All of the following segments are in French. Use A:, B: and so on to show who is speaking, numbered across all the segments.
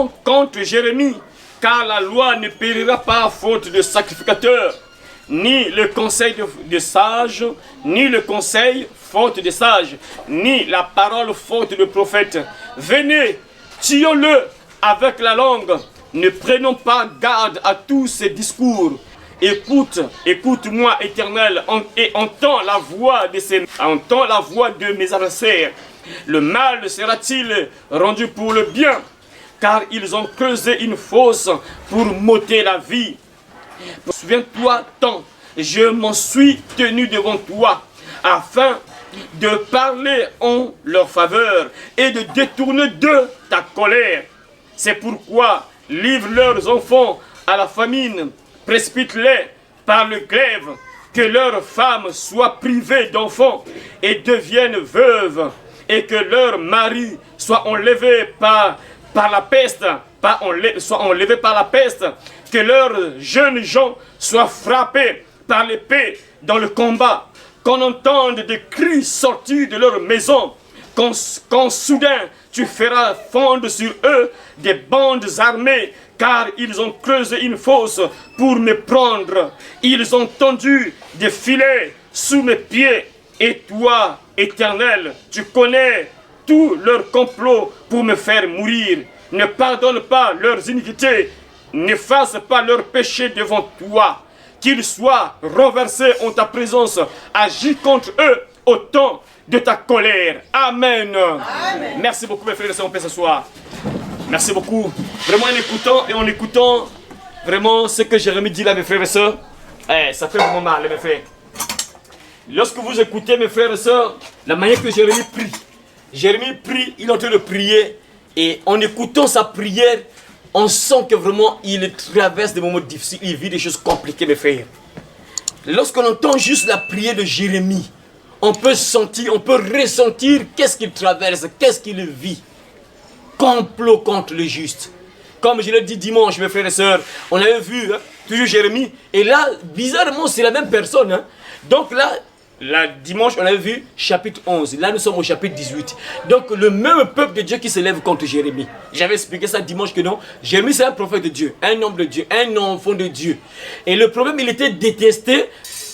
A: donc contre Jérémie, car la loi ne périra pas faute de sacrificateur, ni le conseil de sages, ni le conseil faute de sages, ni la parole faute de prophète. Venez, tuons-le avec la langue, ne prenons pas garde à tous ces discours. Écoute-moi, Éternel, et entends la voix de mes adversaires. Le mal sera-t-il rendu pour le bien, car ils ont creusé une fosse pour m'ôter la vie. Souviens-toi tant, je m'en suis tenu devant toi, afin de parler en leur faveur et de détourner de ta colère. C'est pourquoi livre leurs enfants à la famine, précipite-les par le glaive, que leurs femmes soient privées d'enfants et deviennent veuves, et que leurs maris soient enlevés par la peste, que leurs jeunes gens soient frappés par l'épée dans le combat, qu'on entende des cris sortis de leur maison, quand soudain tu feras fondre sur eux des bandes armées, car ils ont creusé une fosse pour me prendre. Ils ont tendu des filets sous mes pieds. Et toi, Éternel, tu connais tous leurs complots pour me faire mourir. Ne pardonne pas leurs iniquités, n'efface pas leurs péchés devant toi. Qu'ils soient renversés en ta présence, agis contre eux au temps de ta colère. Amen. Amen. Merci beaucoup mes frères et sœurs, on peut s'asseoir. Merci beaucoup. Vraiment en écoutant vraiment ce que Jérémie dit là mes frères et sœurs, ça fait vraiment mal mes frères. Lorsque vous écoutez mes frères et sœurs, la manière que Jérémie prie, il est en train de prier, et en écoutant sa prière, on sent que vraiment il traverse des moments difficiles, il vit des choses compliquées mes frères. Lorsqu'on entend juste la prière de Jérémie, on peut ressentir qu'est-ce qu'il traverse, qu'est-ce qu'il vit. Complot contre le juste. Comme je l'ai dit dimanche, mes frères et sœurs, on avait vu toujours Jérémie, et là, bizarrement, c'est la même personne. Donc là, dimanche, on avait vu chapitre 11. Là, nous sommes au chapitre 18. Donc, le même peuple de Dieu qui se lève contre Jérémie. J'avais expliqué ça dimanche que non. Jérémie, c'est un prophète de Dieu, un homme de Dieu, un enfant de Dieu. Et le problème, il était détesté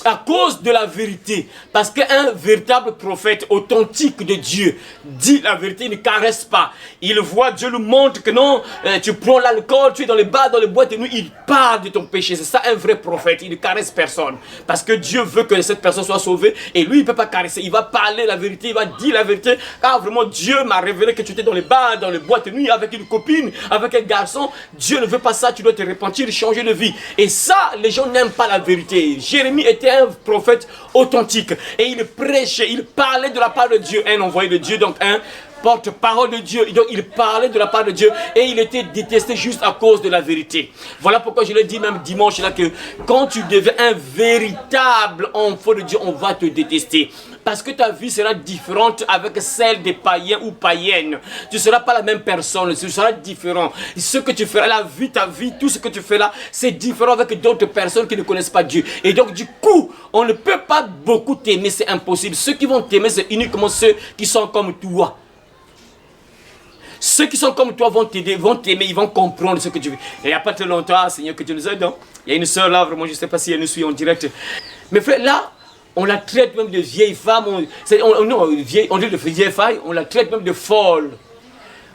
A: à cause de la vérité. Parce qu'un véritable prophète authentique de Dieu dit la vérité, il ne caresse pas. Il voit, Dieu lui montre que non, tu prends l'alcool, tu es dans les bars, dans les boîtes et nuit, il parle de ton péché. C'est ça un vrai prophète, il ne caresse personne. Parce que Dieu veut que cette personne soit sauvée et lui il ne peut pas caresser. Il va parler la vérité, il va dire la vérité. Ah vraiment, Dieu m'a révélé que tu étais dans les bars, dans les boîtes et nuit avec une copine, avec un garçon. Dieu ne veut pas ça, tu dois te repentir, changer de vie. Et ça, les gens n'aiment pas la vérité. Jérémie était un prophète authentique et il prêchait, il parlait de la part de Dieu, un envoyé de Dieu, donc un porte-parole de Dieu. Donc il parlait de la part de Dieu et il était détesté juste à cause de la vérité. Voilà pourquoi je l'ai dit même dimanche là que quand tu deviens un véritable enfant de Dieu, on va te détester. Parce que ta vie sera différente avec celle des païens ou païennes. Tu ne seras pas la même personne, tu seras différent. Ce que tu feras, ta vie, tout ce que tu fais là, c'est différent avec d'autres personnes qui ne connaissent pas Dieu. Et donc du coup, on ne peut pas beaucoup t'aimer, c'est impossible. Ceux qui vont t'aimer, c'est uniquement ceux qui sont comme toi. Ceux qui sont comme toi vont t'aider, vont t'aimer, ils vont comprendre ce que tu veux. Et il n'y a pas très longtemps, Seigneur, que tu nous aides. Il y a une soeur là, vraiment, je ne sais pas si elle nous suit en direct. Mais frère, là, on la traite même de vieille femme, on dit de vieille femme, on la traite même de folle.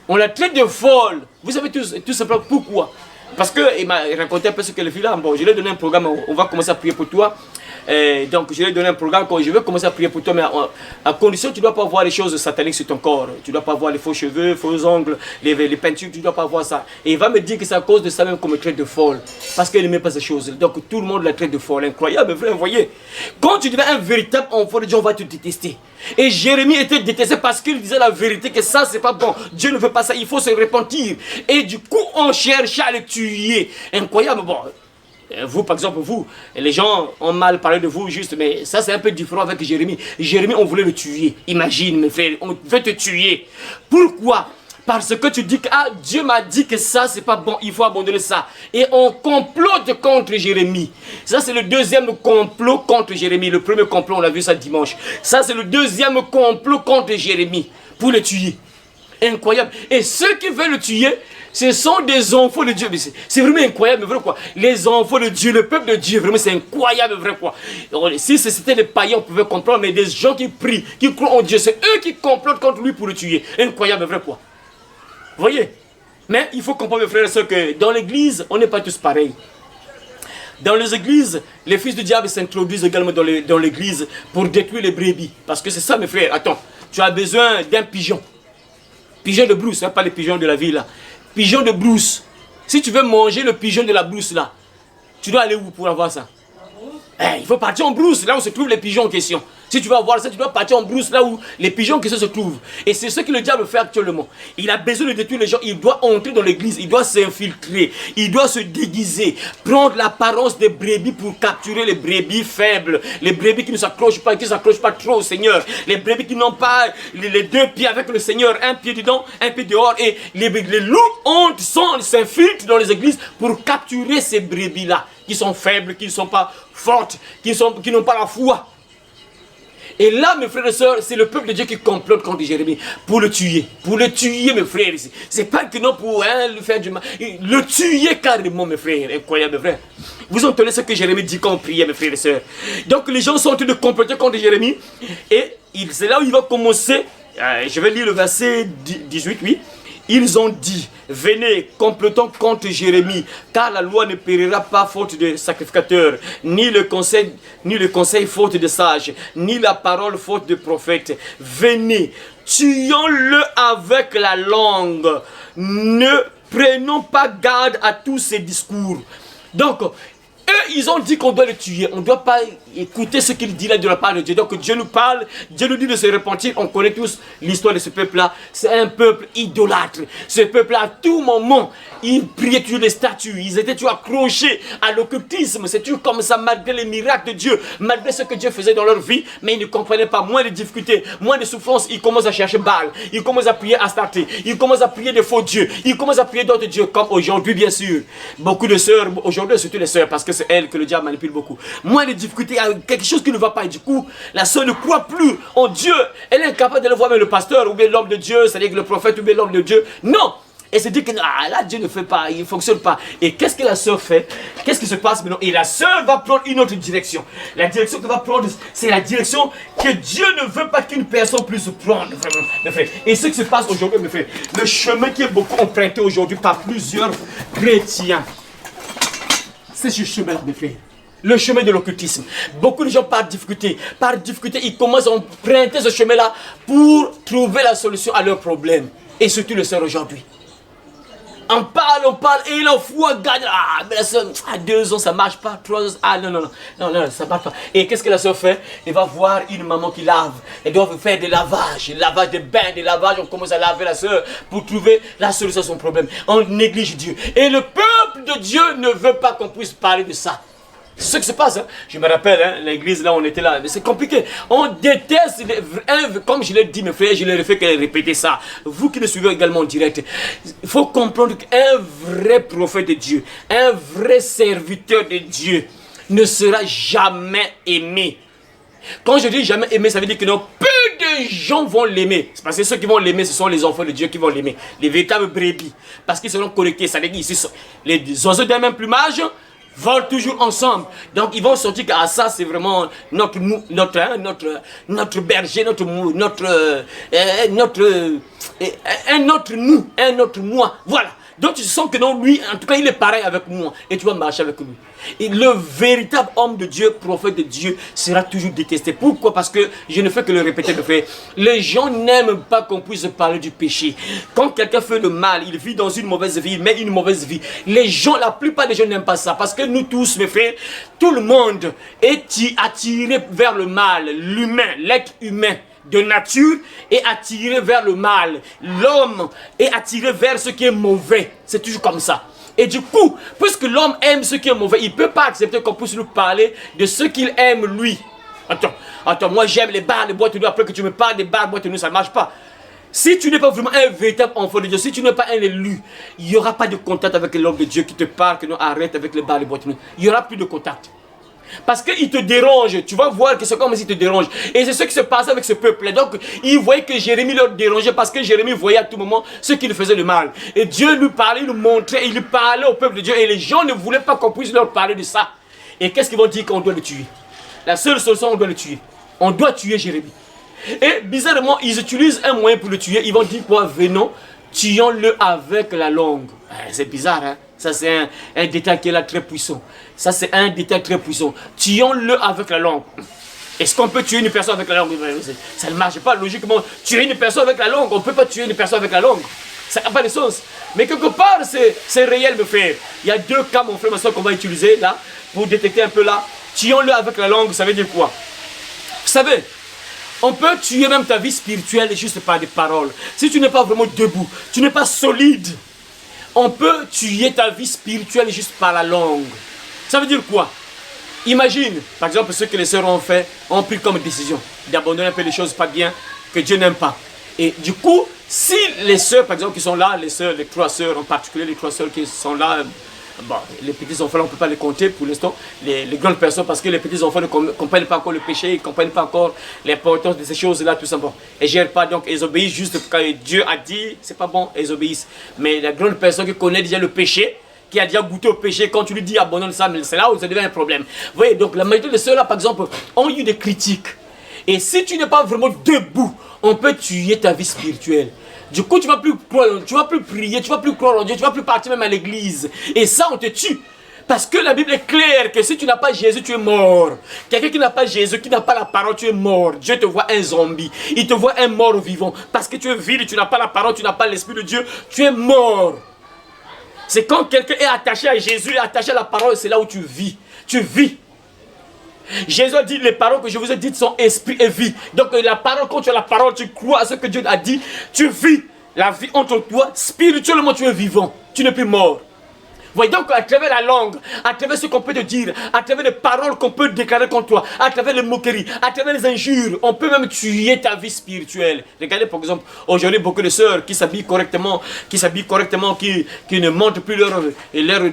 A: On la traite de folle. Vous savez tout simplement pourquoi? Parce qu'il m'a raconté un peu ce qu'elle fait là. Bon, je lui ai donné un programme, on va commencer à prier pour toi. Donc je lui ai donné un programme, quand je vais commencer à prier pour toi, mais à condition que tu ne dois pas voir les choses sataniques sur ton corps. Tu ne dois pas voir les faux cheveux, faux ongles, les peintures, tu ne dois pas voir ça. Et il va me dire que c'est à cause de ça même qu'on me traite de folle. Parce qu'elle n'aimait pas ces choses. Donc tout le monde la traite de folle. Incroyable, frère, vous voyez. Quand tu deviens un véritable enfant de Dieu, on va te détester. Et Jérémie était détesté parce qu'il disait la vérité, que ça c'est pas bon. Dieu ne veut pas ça, il faut se repentir. Et du coup on cherche à le tuer. Incroyable, bon. Vous, par exemple, vous, les gens ont mal parlé de vous, juste, mais ça c'est un peu différent avec Jérémie. Jérémie, on voulait le tuer. Imagine, mes frères, on veut te tuer. Pourquoi? Parce que tu dis que ah, Dieu m'a dit que ça c'est pas bon, il faut abandonner ça. Et on complote contre Jérémie. Ça c'est le deuxième complot contre Jérémie. Le premier complot, on l'a vu ça dimanche. Ça c'est le deuxième complot contre Jérémie pour le tuer. Incroyable. Et ceux qui veulent le tuer, Ce sont des enfants de Dieu. C'est vraiment incroyable, vrai quoi. Les enfants de Dieu, le peuple de Dieu, vraiment c'est incroyable, vrai quoi. Si c'était les païens, on pouvait comprendre, mais des gens qui prient, qui croient en Dieu, c'est eux qui complotent contre lui pour le tuer. Incroyable, vrai quoi. Vous voyez? Mais il faut comprendre, mes frères et sœurs, que dans l'église, on n'est pas tous pareils. Dans les églises, les fils du diable s'introduisent également dans l'église pour détruire les brebis. Parce que c'est ça, mes frères. Attends, tu as besoin d'un pigeon. Pigeon de brousse, hein, pas les pigeons de la ville là. Pigeon de brousse. Si tu veux manger le pigeon de la brousse là, tu dois aller où pour avoir ça? Il faut partir en brousse, là où se trouvent les pigeons en question. Si tu veux avoir ça, tu dois partir en brousse, là où les pigeons en question se trouvent. Et c'est ce que le diable fait actuellement. Il a besoin de détruire les gens, il doit entrer dans l'église, il doit s'infiltrer, il doit se déguiser, prendre l'apparence des brebis pour capturer les brebis faibles, les brebis qui ne s'accrochent pas, qui ne s'accrochent pas trop au Seigneur, les brebis qui n'ont pas les deux pieds avec le Seigneur, un pied dedans, un pied dehors, et les loups s'infiltrent dans les églises pour capturer ces brebis-là, qui sont faibles, qui ne sont pas fortes, qui n'ont pas la foi. Et là, mes frères et sœurs, c'est le peuple de Dieu qui complote contre Jérémie pour le tuer. Pour le tuer, mes frères. C'est pas que non pour lui faire du mal. Le tuer carrément, mes frères. Incroyable, mes frères. Vous entendez ce que Jérémie dit quand on priait, mes frères et sœurs. Donc les gens sont en train de comploter contre Jérémie. Et c'est là où il va commencer. Je vais lire le verset 18, oui. Ils ont dit, venez, complotons contre Jérémie, car la loi ne périra pas faute de sacrificateurs, ni le conseil faute de sages, ni la parole faute de prophètes. Venez, tuons-le avec la langue, ne prenons pas garde à tous ces discours. Donc, eux, ils ont dit qu'on doit le tuer. On ne doit pas écouter ce qu'il dit là de la part de Dieu. Donc Dieu nous parle, Dieu nous dit de se repentir. On connaît tous l'histoire de ce peuple-là. C'est un peuple idolâtre. Ce peuple-là, à tout moment, ils priaient sur les statues. Ils étaient toujours accrochés à l'occultisme. C'est toujours comme ça, malgré les miracles de Dieu, malgré ce que Dieu faisait dans leur vie. Mais ils ne comprenaient pas. Moins de difficultés, moins de souffrances. Ils commencent à chercher Baal. Ils commencent à prier Astarté. Ils commencent à prier des faux dieux. Ils commencent à prier d'autres dieux, comme aujourd'hui, bien sûr. Beaucoup de sœurs, aujourd'hui, surtout les sœurs, parce que c'est elles que le diable manipule beaucoup. Moins de difficultés, il y a quelque chose qui ne va pas. Et du coup, la sœur ne croit plus en Dieu. Elle est incapable de le voir même le pasteur, ou bien l'homme de Dieu, c'est-à-dire que le prophète, ou bien l'homme de Dieu. Non! Et se dit que là, Dieu ne fait pas, il ne fonctionne pas. Et qu'est-ce que la sœur fait? Qu'est-ce qui se passe maintenant? Et la sœur va prendre une autre direction. La direction qu'elle va prendre, c'est la direction que Dieu ne veut pas qu'une personne puisse prendre. Vraiment, mes frères. Et ce qui se passe aujourd'hui, mes frères, le chemin qui est beaucoup emprunté aujourd'hui par plusieurs chrétiens, c'est ce chemin-là, mes frères. Le chemin de l'occultisme. Beaucoup de gens par difficulté, ils commencent à emprunter ce chemin-là pour trouver la solution à leurs problèmes. Et surtout les sœurs aujourd'hui. On parle, et la foi gagne. Ah, mais la soeur, à 2 ans, ça marche pas. 3 ans, ah non, ça marche pas. Et qu'est-ce que la soeur fait? Elle va voir une maman qui lave. Elle doit faire des lavages, des bains, des lavages. On commence à laver la soeur pour trouver la solution à son problème. On néglige Dieu. Et le peuple de Dieu ne veut pas qu'on puisse parler de ça. C'est ce qui se passe. Hein. Je me rappelle, hein, l'église là, on était là. Mais c'est compliqué. On déteste, comme je l'ai dit, mes frères, je l'ai fait répéter ça. Vous qui le suivez également en direct, il faut comprendre qu'un vrai prophète de Dieu, un vrai serviteur de Dieu, ne sera jamais aimé. Quand je dis jamais aimé, ça veut dire que non, peu de gens vont l'aimer. C'est parce que ceux qui vont l'aimer, ce sont les enfants de Dieu qui vont l'aimer. Les véritables brebis. Parce qu'ils seront connectés. Ça veut dire ici, les oiseaux d'un même plumage volent toujours ensemble. Donc ils vont sentir que ça c'est vraiment notre berger, un autre moi. Voilà. Donc tu sens que non, lui, en tout cas, il est pareil avec moi. Et tu vas marcher avec lui. Et le véritable homme de Dieu, prophète de Dieu, sera toujours détesté. Pourquoi? Parce que je ne fais que le répéter, mes frères. Les gens n'aiment pas qu'on puisse parler du péché. Quand quelqu'un fait le mal, il vit dans une mauvaise vie, il met une mauvaise vie. Les gens, la plupart des gens n'aiment pas ça. Parce que nous tous, mes frères, tout le monde est attiré vers le mal. L'humain, l'être humain de nature est attiré vers le mal. L'homme est attiré vers ce qui est mauvais. C'est toujours comme ça. Et du coup, puisque l'homme aime ce qui est mauvais, il ne peut pas accepter qu'on puisse nous parler de ce qu'il aime lui. Attends, moi j'aime les bars, les boîtes de nuit. Après que tu me parles des bars, boîtes de nuit, ça ne marche pas. Si tu n'es pas vraiment un véritable enfant de Dieu, si tu n'es pas un élu, il n'y aura pas de contact avec l'homme de Dieu qui te parle que non, arrête avec les bars, les boîtes de nuit. Il n'y aura plus de contact. Parce qu'il te dérange. Tu vas voir que c'est comme s'il te dérange. Et c'est ce qui se passe avec ce peuple. Donc, ils voyaient que Jérémie leur dérangeait parce que Jérémie voyait à tout moment ce qui lui faisait le mal. Et Dieu lui parlait, il lui montrait, il lui parlait au peuple de Dieu. Et les gens ne voulaient pas qu'on puisse leur parler de ça. Et qu'est-ce qu'ils vont dire qu'on doit le tuer? La seule solution, on doit le tuer. On doit tuer Jérémie. Et bizarrement, ils utilisent un moyen pour le tuer. Ils vont dire quoi? Venons, tuons-le avec la langue. C'est bizarre, hein? Ça, c'est un détail qui est là très puissant. Ça, c'est un détail très puissant. Tuons-le avec la langue. Est-ce qu'on peut tuer une personne avec la langue? Ça ne marche pas logiquement. Tuer une personne avec la langue, on ne peut pas tuer une personne avec la langue. Ça n'a pas de sens. Mais quelque part, c'est réel, mon frère. Il y a deux cas, mon frère, ma soeur, qu'on va utiliser là, pour détecter un peu là. Tuons-le avec la langue, ça veut dire quoi? Vous savez, on peut tuer même ta vie spirituelle juste par des paroles. Si tu n'es pas vraiment debout, tu n'es pas solide, on peut tuer ta vie spirituelle juste par la langue. Ça veut dire quoi? Imagine, par exemple, ce que les sœurs ont pris comme décision d'abandonner un peu les choses pas bien, que Dieu n'aime pas. Et du coup, si les sœurs, par exemple, qui sont là, les trois sœurs, en particulier les trois sœurs qui sont là, bon, les petits enfants, là, on ne peut pas les compter pour l'instant, les grandes personnes, parce que les petits enfants ne comprennent pas encore le péché, ils ne comprennent pas encore l'importance de ces choses-là, tout simplement. Ils ne gèrent pas, donc ils obéissent juste quand Dieu a dit, c'est pas bon, ils obéissent. Mais la grande personne qui connaît déjà le péché, qui a déjà goûté au péché, quand tu lui dis abandonne ça, c'est là où ça devient un problème. Vous voyez, donc la majorité de ceux-là, par exemple, ont eu des critiques. Et si tu n'es pas vraiment debout, on peut tuer ta vie spirituelle. Du coup, tu ne vas plus croire, tu vas plus prier, tu ne vas plus croire en Dieu, tu ne vas plus partir même à l'église. Et ça, on te tue. Parce que la Bible est claire que si tu n'as pas Jésus, tu es mort. Quelqu'un qui n'a pas Jésus, qui n'a pas la parole, tu es mort. Dieu te voit un zombie. Il te voit un mort vivant. Parce que tu es vide, tu n'as pas la parole, tu n'as pas l'Esprit de Dieu, tu es mort. C'est quand quelqu'un est attaché à Jésus, est attaché à la parole, c'est là où tu vis. Tu vis. Jésus a dit, les paroles que je vous ai dites sont esprit et vie. Donc la parole, quand tu as la parole, tu crois à ce que Dieu a dit, tu vis. La vie entre toi, spirituellement tu es vivant. Tu n'es plus mort. Voyez donc à travers la langue, à travers ce qu'on peut te dire, à travers les paroles qu'on peut déclarer contre toi, à travers les moqueries, à travers les injures, on peut même tuer ta vie spirituelle. Regardez par exemple, aujourd'hui beaucoup de sœurs qui s'habillent correctement, qui ne montrent plus leur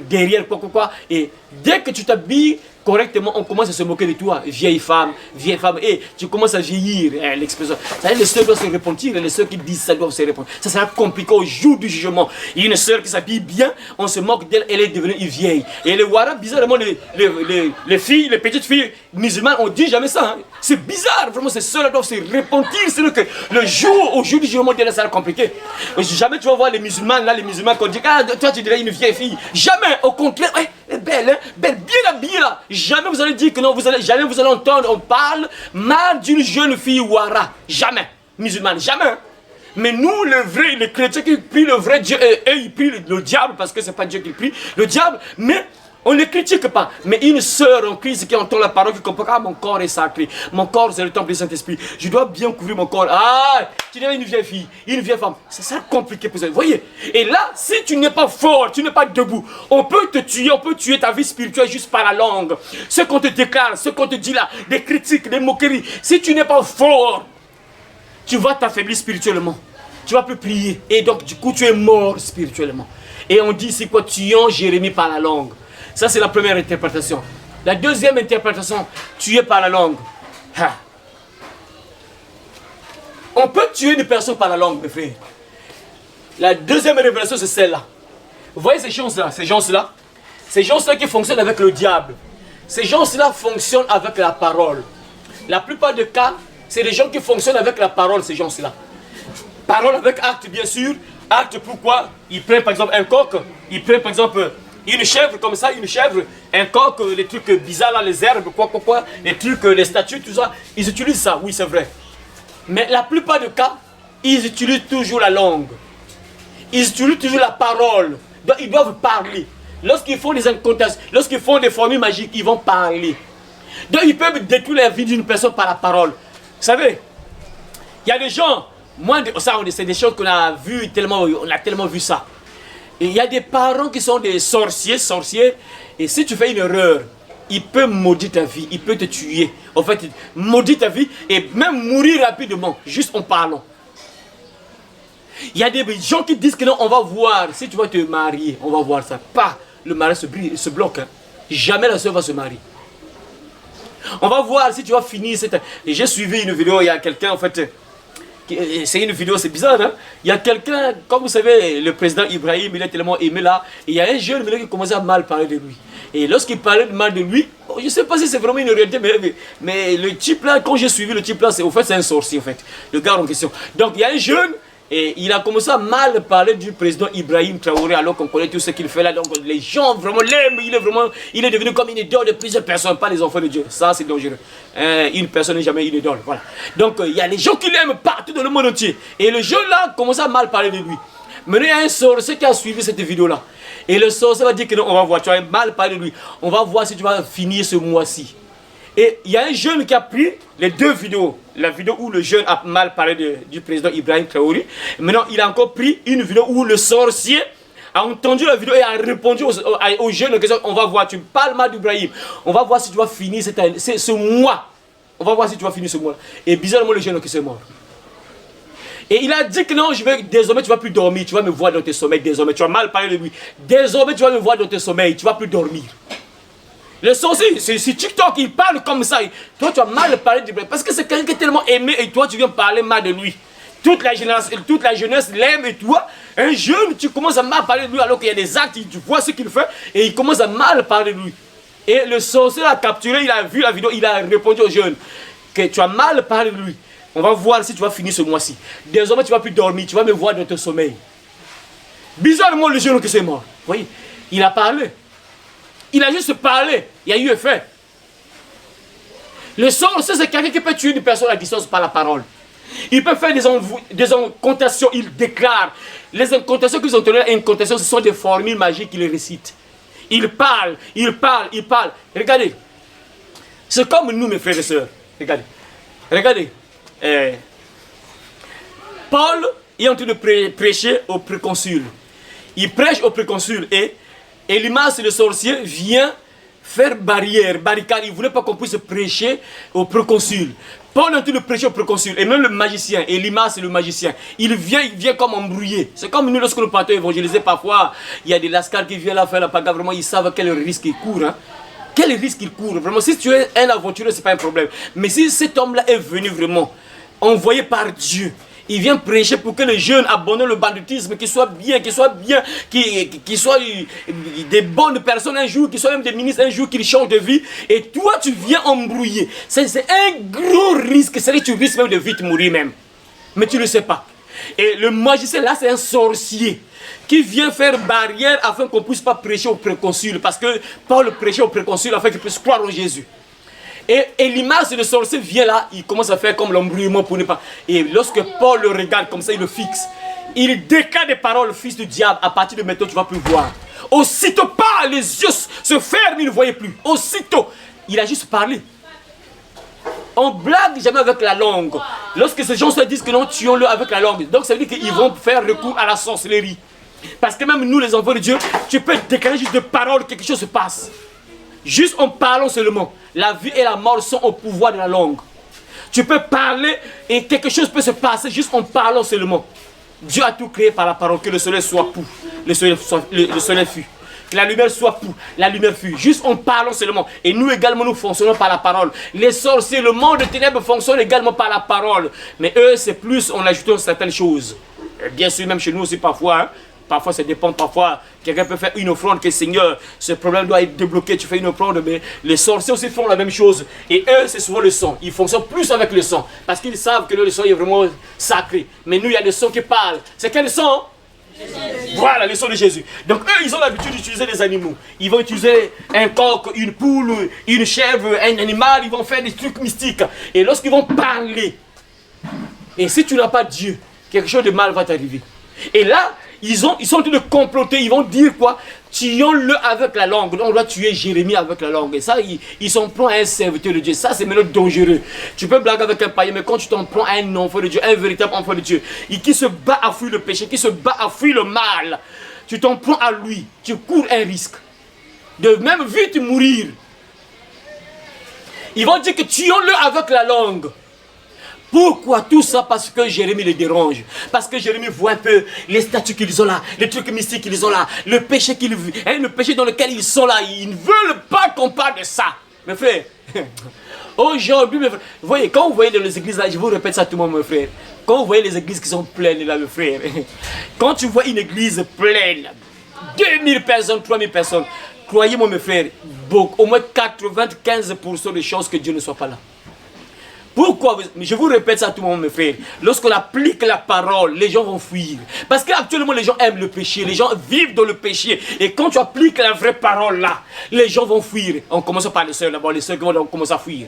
A: derrière, quoi. Et dès que tu t'habilles correctement, on commence à se moquer de toi, vieille femme, et tu commences à vieillir, l'expression. Les sœurs doivent se repentir, les sœurs qui disent ça doivent se repentir. Ça sera compliqué au jour du jugement. Il y a une sœur qui s'habille bien, on se moque d'elle, elle est devenue vieille. Et les Wara, bizarrement, les filles, les petites filles musulmanes, on dit jamais ça. Hein. C'est bizarre, vraiment, ces sœurs doivent se repentir. C'est que le jour, au jour du jugement, ça sera compliqué. Jamais tu vas voir les musulmans, là, les musulmans qu'on dit, ah, toi tu dirais une vieille fille. Jamais, au contraire, elle est belle, hein, belle, bien habillée là. Jamais vous allez dire que non, jamais vous allez entendre, on parle mal d'une jeune fille Wara. Jamais. Musulmane, jamais. Mais nous, les chrétiens qui prient le vrai Dieu, eux, ils prient le diable, parce que c'est pas Dieu qui prie, le diable, mais on ne critique pas. Mais une sœur en Christ qui entend la parole, qui comprend, ah, mon corps est sacré, mon corps c'est le temple du Saint-Esprit, je dois bien couvrir mon corps. Ah, tu es une vieille fille, une vieille femme, c'est ça compliqué pour ça. Vous voyez? Et là, si tu n'es pas fort, tu n'es pas debout, on peut te tuer, on peut tuer ta vie spirituelle juste par la langue. Ce qu'on te déclare, ce qu'on te dit là, des critiques, des moqueries. Si tu n'es pas fort, tu vas t'affaiblir spirituellement. Tu vas plus prier. Et donc, du coup, tu es mort spirituellement. Et on dit, c'est quoi? Tuons Jérémie par la langue. Ça, c'est la première interprétation. La deuxième interprétation, tuer par la langue. Ha. On peut tuer une personne par la langue, mes frères. La deuxième révélation, c'est celle-là. Vous voyez ces gens-là, ces gens-là qui fonctionnent avec le diable. Ces gens-là fonctionnent avec la parole. La plupart des cas, c'est des gens qui fonctionnent avec la parole, ces gens-là. Parole avec acte, bien sûr. Acte, pourquoi? Ils prennent par exemple un coq, ils prennent par exemple une chèvre comme ça, une chèvre, un coq, les trucs bizarres là, les herbes, quoi, les trucs, les statues, tout ça. Ils utilisent ça, oui, c'est vrai. Mais la plupart des cas, ils utilisent toujours la langue. Ils utilisent toujours la parole. Donc ils doivent parler. Lorsqu'ils font des incantations, lorsqu'ils font des formules magiques, ils vont parler. Donc ils peuvent détruire la vie d'une personne par la parole. Vous savez, il y a des gens, moi, c'est des choses qu'on a vues tellement, on a tellement vu ça. Et il y a des parents qui sont des sorciers, et si tu fais une erreur, il peut maudire ta vie, il peut te tuer. En fait, maudire ta vie et même mourir rapidement, juste en parlant. Il y a des gens qui disent que non, on va voir, si tu vas te marier, on va voir ça. Pas, le mariage se bloque. Hein. Jamais la soeur va se marier.
B: On va voir si tu vas finir cette... Et j'ai suivi une vidéo, il y a quelqu'un en fait... C'est une vidéo, c'est bizarre, hein? Il y a quelqu'un, comme vous savez, le président Ibrahim, il est tellement aimé là, et il y a un jeune qui commençait à mal parler de lui. Et lorsqu'il parlait de mal de lui, je ne sais pas si c'est vraiment une réalité, mais le type là, quand j'ai suivi le type là, au fait c'est un sorcier en fait, le gars en question. Donc il y a un jeune, et il a commencé à mal parler du président Ibrahim Traoré alors qu'on connaît tout ce qu'il fait là. Donc les gens vraiment l'aiment, il est devenu comme une idole de plusieurs personnes, pas les enfants de Dieu. Ça c'est dangereux. Une personne n'est jamais une idole, voilà. Donc il y a les gens qui l'aiment partout dans le monde entier. Et le jeune là commence à mal parler de lui. Maintenant il y a un sorcier qui a suivi cette vidéo là. Et le sorcier va dire que non, on va voir, tu vas mal parler de lui. On va voir si tu vas finir ce mois-ci. Et il y a un jeune qui a pris les deux vidéos. La vidéo où le jeune a mal parlé du président Ibrahim Traoré. Maintenant, il a encore pris une vidéo où le sorcier a entendu la vidéo et a répondu aux jeunes en question. On va voir, tu parles mal d'Ibrahim. On va voir si tu vas finir ce mois. On va voir si tu vas finir ce mois. Et bizarrement, le jeune en question est mort. Et il a dit que non, désormais tu ne vas plus dormir. Tu vas me voir dans tes sommeils désormais. Tu vas mal parler de lui. Désormais, tu vas me voir dans tes sommeils. Tu ne vas plus dormir. Le sorcier, c'est TikTok, il parle comme ça. Toi, tu as mal parlé de lui. Parce que c'est quelqu'un qui est tellement aimé et toi, tu viens parler mal de lui. Toute la jeunesse l'aime et toi, un jeune, tu commences à mal parler de lui alors qu'il y a des actes, tu vois ce qu'il fait et il commence à mal parler de lui. Et le sorcier l'a capturé, il a vu la vidéo, il a répondu au jeune que tu as mal parlé de lui. On va voir si tu vas finir ce mois-ci. Désormais, tu ne vas plus dormir, tu vas me voir dans ton sommeil. Bizarrement, le jeune qui s'est mort. Vous voyez, il a parlé. Il a juste parlé, il y a eu effet. Le sorcier, c'est quelqu'un qui peut tuer une personne à distance par la parole. Il peut faire des incantations, il déclare. Les incantations qu'ils ont données, incantations, ce sont des formules magiques qu'il récite. Il parle, il parle, il parle. Regardez. C'est comme nous, mes frères et sœurs. Regardez. Regardez. Paul est en train de prêcher au préconsul. Il prêche au préconsul et Elimas, le sorcier, vient faire barricade. Il ne voulait pas qu'on puisse prêcher au préconsul. Paul est en train de prêcher au préconsul. Et même le magicien, Elimas, le magicien, il vient comme embrouillé. C'est comme nous, lorsque nous partons évangéliser, parfois, il y a des lascars qui viennent là faire la bagarre. Vraiment, ils savent quel risque ils courent. Hein. Quel risque il court. Vraiment, si tu es un aventureux, ce n'est pas un problème. Mais si cet homme-là est venu vraiment, envoyé par Dieu, il vient prêcher pour que les jeunes abandonnent le banditisme, qu'ils soient bien, qu'ils soient des bonnes personnes un jour, qu'ils soient même des ministres un jour, qu'ils changent de vie. Et toi, tu viens embrouiller. C'est un gros risque. C'est-à-dire que tu risques même de vite mourir même. Mais tu ne le sais pas. Et le magicien là, c'est un sorcier qui vient faire barrière afin qu'on ne puisse pas prêcher au préconsul. Parce que Paul prêchait au préconsul afin qu'il puisse croire en Jésus. Et Elimas, le sorcier, vient là, il commence à faire comme l'embrouillement pour ne pas... Et lorsque Paul le regarde comme ça, il le fixe. Il déclare des paroles, fils du diable, à partir de maintenant, tu ne vas plus voir. Aussitôt pas, les yeux se ferment, il ne voyait plus. Aussitôt, il a juste parlé. On blague jamais avec la langue. Lorsque ces gens se disent que non, tuons-le avec la langue. Donc ça veut dire qu'ils vont faire recours à la sorcellerie. Parce que même nous, les enfants de Dieu, tu peux déclarer juste de paroles, quelque chose se passe. Juste en parlant seulement. La vie et la mort sont au pouvoir de la langue. Tu peux parler et quelque chose peut se passer juste en parlant seulement. Dieu a tout créé par la parole. Que le soleil soit pour, le soleil fut. Que la lumière soit pour, la lumière fut. Juste en parlant seulement. Et nous également, nous fonctionnons par la parole. Les sorciers, le monde de ténèbres fonctionne également par la parole. Mais eux, c'est plus en ajoutant certaines choses. Et bien sûr, même chez nous aussi parfois, hein. Parfois, ça dépend. Parfois, quelqu'un peut faire une offrande que Seigneur, ce problème doit être débloqué. Tu fais une offrande, mais les sorciers aussi font la même chose. Et eux, c'est souvent le sang. Ils fonctionnent plus avec le sang. Parce qu'ils savent que le sang est vraiment sacré. Mais nous, il y a le sang qui parle. C'est quel sang? Voilà, le sang de Jésus. Donc, eux, ils ont l'habitude d'utiliser des animaux. Ils vont utiliser un coq, une poule, une chèvre, un animal. Ils vont faire des trucs mystiques. Et lorsqu'ils vont parler, et si tu n'as pas Dieu, quelque chose de mal va t'arriver. Et là, ils sont en train de comploter, ils vont dire quoi? Tuons-le avec la langue. On doit tuer Jérémie avec la langue. Et ça, ils s'en prennent à un serviteur de Dieu. Ça, c'est maintenant dangereux. Tu peux blaguer avec un païen, mais quand tu t'en prends à un enfant de Dieu, un véritable enfant de Dieu, et qui se bat à fuir le péché, qui se bat à fuir le mal, tu t'en prends à lui, tu cours un risque de même vite mourir. Ils vont dire que tuons-le avec la langue. Pourquoi tout ça? Parce que Jérémie les dérange. Parce que Jérémie voit un peu les statues qu'ils ont là, les trucs mystiques qu'ils ont là, le péché le péché dans lequel ils sont là. Ils ne veulent pas qu'on parle de ça. Mes frères, Aujourd'hui, mes frères, vous voyez, quand vous voyez dans les églises là, je vous répète ça tout le monde, mes frères. Quand vous voyez les églises qui sont pleines là, mes frères, quand tu vois une église pleine, 2000 personnes, 3000 personnes, croyez-moi, mes frères, au moins 95% des chances que Dieu ne soit pas là. Pourquoi? Je vous répète ça à tout le monde, mes frères. Lorsqu'on applique la parole, les gens vont fuir. Parce qu'actuellement, les gens aiment le péché. Les gens vivent dans le péché. Et quand tu appliques la vraie parole là, les gens vont fuir. On commence par les sœurs d'abord. Les sœurs qui vont commencer à fuir.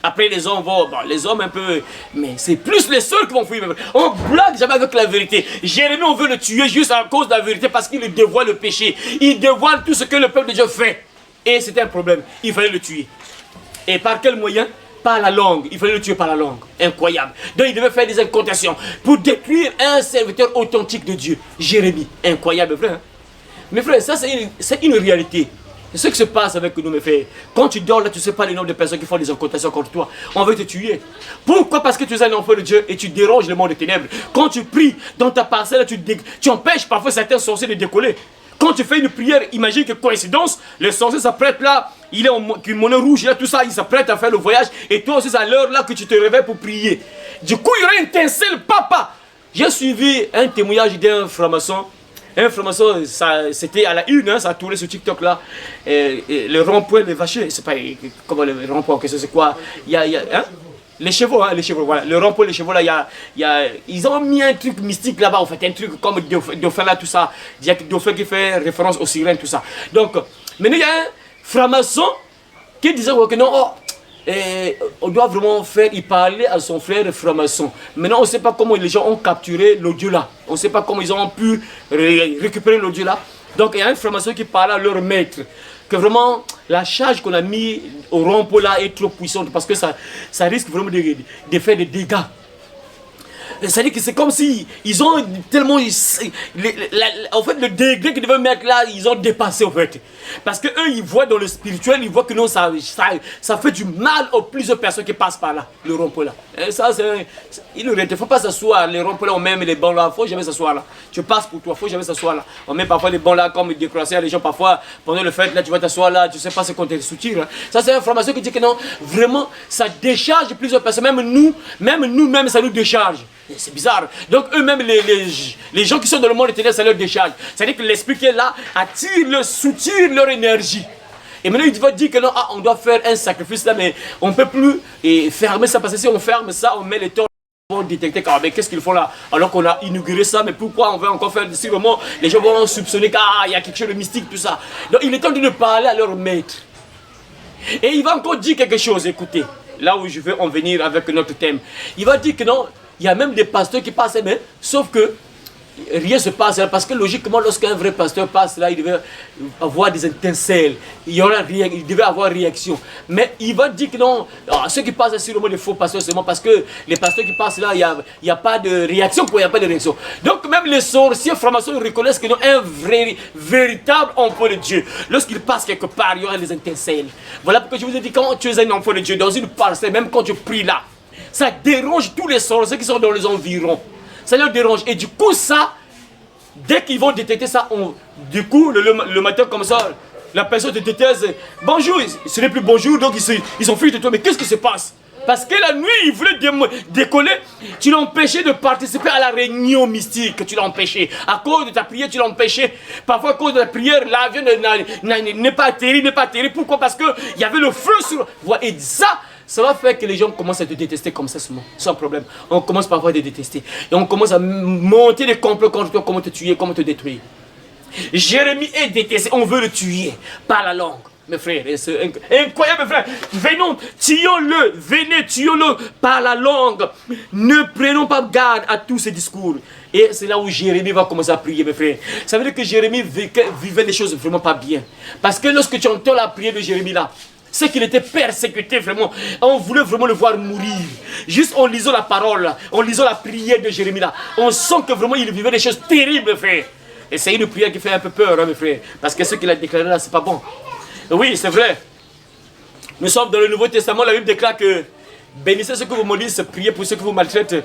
B: Après, les hommes vont... Bon, les hommes un peu... Mais c'est plus les sœurs qui vont fuir. On blague jamais avec la vérité. Jérémie, on veut le tuer juste à cause de la vérité parce qu'il dévoile le péché. Il dévoile tout ce que le peuple de Dieu fait. Et c'était un problème. Il fallait le tuer. Et par quel moyen? Par la langue, il fallait le tuer par la langue. Incroyable. Donc il devait faire des incantations pour détruire un serviteur authentique de Dieu. Jérémie. Incroyable, frère. Mes frères, ça c'est une réalité. C'est ce qui se passe avec nous, mes frères. Quand tu dors là, tu ne sais pas le nombre de personnes qui font des incantations contre toi. On veut te tuer. Pourquoi? Parce que tu es un enfant de Dieu et tu déranges le monde des ténèbres. Quand tu pries dans ta parcelle, tu empêches parfois certains sorciers de décoller. Quand tu fais une prière, imagine que coïncidence, le sorcier s'apprête là, il est en monnaie rouge, il a tout ça, il s'apprête à faire le voyage, et toi aussi c'est à l'heure là que tu te réveilles pour prier. Du coup, il y aura une étincelle, papa. J'ai suivi un témoignage d'un franc-maçon. Un franc-maçon, c'était à la une, hein, ça a tourné sur TikTok là. Le rond-point des vaches, c'est pas comment le rond-point, que c'est quoi? Hein? Les chevaux, voilà. Le rond-point, les chevaux, là, ils ont mis un truc mystique là-bas, en fait, un truc comme Dauphin là, tout ça. Il y a Dauphin qui fait référence aux sirènes, tout ça. Donc, maintenant, il y a un franc-maçon qui disait que non, on doit vraiment il parlait à son frère franc-maçon. Maintenant, on ne sait pas comment les gens ont capturé l'audio là. On ne sait pas comment ils ont pu récupérer l'audio là. Donc, il y a un franc-maçon qui parlait à leur maître. Que vraiment, la charge qu'on a mis au rond-point là est trop puissante parce que ça risque vraiment de faire des dégâts. C'est-à-dire que c'est comme si ils ont tellement... en fait, le degré qu'ils devaient mettre là, ils ont dépassé en fait. Parce que eux, ils voient dans le spirituel, ils voient que non, ça fait du mal aux plusieurs personnes qui passent par là, le rond-point là. Et ça, il ne faut pas s'asseoir, les ronds-points là, on met les bancs là, il ne faut jamais s'asseoir là. Tu passes pour toi, il ne faut jamais s'asseoir là. On met parfois les bancs là, comme décroissés, les gens parfois, pendant le fête là, tu vas t'asseoir là, tu ne sais pas ce qu'on te soutient. Hein. Ça, c'est une information qui dit que non, vraiment, ça décharge plusieurs personnes, même nous-mêmes, ça nous décharge. C'est bizarre. Donc eux-mêmes, les gens qui sont dans le monde éternel, ça leur décharge. C'est-à-dire que l'esprit qui est là soutire leur énergie. Et maintenant, il va dire que non, on doit faire un sacrifice là, mais on ne peut plus fermer ça, parce que si on ferme ça, on met les torches pour détecter mais qu'est-ce qu'ils font là, alors qu'on a inauguré ça, mais pourquoi on veut encore faire si vraiment les gens vont soupçonner qu'il y a quelque chose de mystique, tout ça. Donc il est temps de parler à leur maître. Et il va encore dire quelque chose, écoutez, là où je veux en venir avec notre thème. Il va dire que non, il y a même des pasteurs qui passent, mais sauf que rien ne se passe là, parce que logiquement, lorsqu'un vrai pasteur passe là, il devait avoir des étincelles, il devait avoir réaction. Mais il va dire que non, ceux qui passent, c'est sûrement des faux pasteurs seulement, parce que les pasteurs qui passent là, il n'y a pas de réaction, il n'y a pas de réaction. Donc même les sorciers francs-maçons reconnaissent que non, un véritable enfant de Dieu, lorsqu'il passe quelque part, il y aura des étincelles. Voilà pourquoi je vous ai dit, quand tu es un enfant de Dieu, dans une parcelle, même quand tu pries là, ça dérange tous les sorciers qui sont dans les environs. Ça leur dérange. Et du coup, ça, dès qu'ils vont détecter ça, du coup, le matin comme ça, la personne te déteste. Bonjour, ce n'est plus bonjour, donc ils sont fuis de toi. Mais qu'est-ce qui se passe? Parce que la nuit, il voulait décoller. Tu l'as empêché de participer à la réunion mystique. Tu l'as empêché. À cause de ta prière, tu l'as empêché. Parfois, à cause de la prière, l'avion n'est pas atterri, Pourquoi? Parce qu'il y avait le feu sur... Et ça va faire que les gens commencent à te détester comme ça, sans problème. On commence parfois à te détester. Et on commence à monter des complots contre toi, comment te tuer, comment te détruire. Jérémie est détesté, on veut le tuer par la langue. Mes frères, c'est incroyable, mes frères. Venez, tuons-le par la langue. Ne prenons pas garde à tous ces discours. Et c'est là où Jérémie va commencer à prier, mes frères. Ça veut dire que Jérémie vivait des choses vraiment pas bien. Parce que lorsque tu entends la prière de Jérémie là, c'est qu'il était persécuté vraiment. On voulait vraiment le voir mourir. Juste en lisant la parole, en lisant la prière de Jérémie là, on sent que vraiment il vivait des choses terribles, frère. Et c'est une prière qui fait un peu peur, hein, mes frères. Parce que ce qu'il a déclaré là, c'est pas bon. Oui, c'est vrai. Nous sommes dans le Nouveau Testament, la Bible déclare que bénissez ceux que vous maudissez, priez pour ceux que vous maltraitent.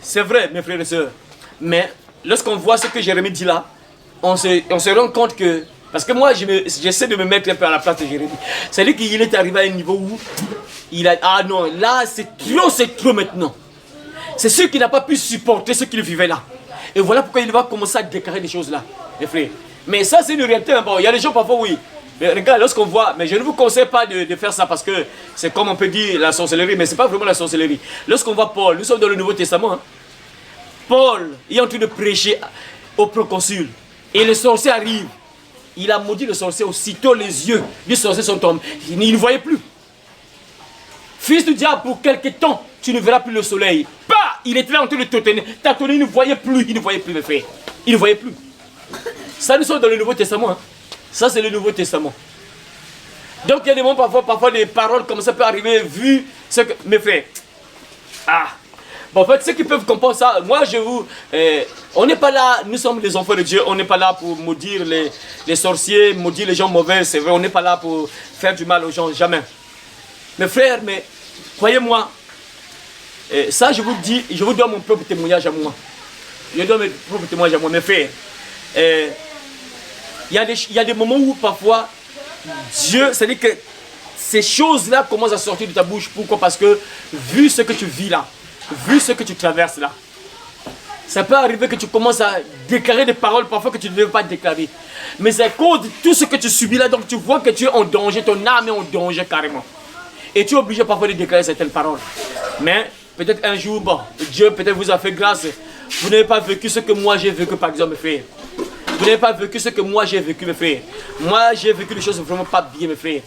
B: C'est vrai, mes frères et sœurs. Mais lorsqu'on voit ce que Jérémie dit là, on se rend compte que Parce que moi, j'essaie de me mettre un peu à la place de Jérémie. C'est-à-dire qu'il est arrivé à un niveau où il a... Ah non, là, c'est trop maintenant. C'est ceux qui n'ont pas pu supporter ce qu'il vivait là. Et voilà pourquoi il va commencer à déclarer des choses là, mes frères. Mais ça, c'est une réalité. Bon, il y a des gens parfois, oui. Mais regarde, lorsqu'on voit... Mais je ne vous conseille pas de faire ça parce que c'est comme on peut dire la sorcellerie, mais ce n'est pas vraiment la sorcellerie. Lorsqu'on voit Paul, nous sommes dans le Nouveau Testament. Hein. Paul est en train de prêcher au proconsul. Et le sorcier arrive. Il a maudit le sorcier, aussitôt les yeux du sorcier sont tombés. Il ne voyait plus. Fils du diable, pour quelque temps, tu ne verras plus le soleil. Bah, il était là en train de tâtonner, il ne voyait plus, mes frères. Il ne voyait plus. Ça, nous sommes dans le Nouveau Testament. Hein. Ça, c'est le Nouveau Testament. Donc, il y a des moments, parfois des paroles comme ça peuvent arriver, vu ce que... Mes frères, bon, en fait, ceux qui peuvent comprendre ça, moi, on n'est pas là, nous sommes les enfants de Dieu, on n'est pas là pour maudire les sorciers, maudire les gens mauvais, c'est vrai, on n'est pas là pour faire du mal aux gens, jamais. Mes frères, mais croyez-moi, ça, je vous dis, je vous donne mon propre témoignage à moi. Je donne mon propre témoignage à moi, mes frères. Il y a des moments où, parfois, Dieu, c'est-à-dire que ces choses-là commencent à sortir de ta bouche. Pourquoi? Parce que, vu ce que tu vis là, vu ce que tu traverses là, ça peut arriver que tu commences à déclarer des paroles parfois que tu ne devais pas déclarer. Mais c'est à cause de tout ce que tu subis là, donc tu vois que tu es en danger, ton âme est en danger carrément. Et tu es obligé parfois de déclarer certaines paroles. Mais peut-être un jour, bon, Dieu peut-être vous a fait grâce. Vous n'avez pas vécu ce que moi j'ai vécu par exemple, mes frères. Vous n'avez pas vécu ce que moi j'ai vécu, mes frères. Moi j'ai vécu des choses vraiment pas bien, mes frères.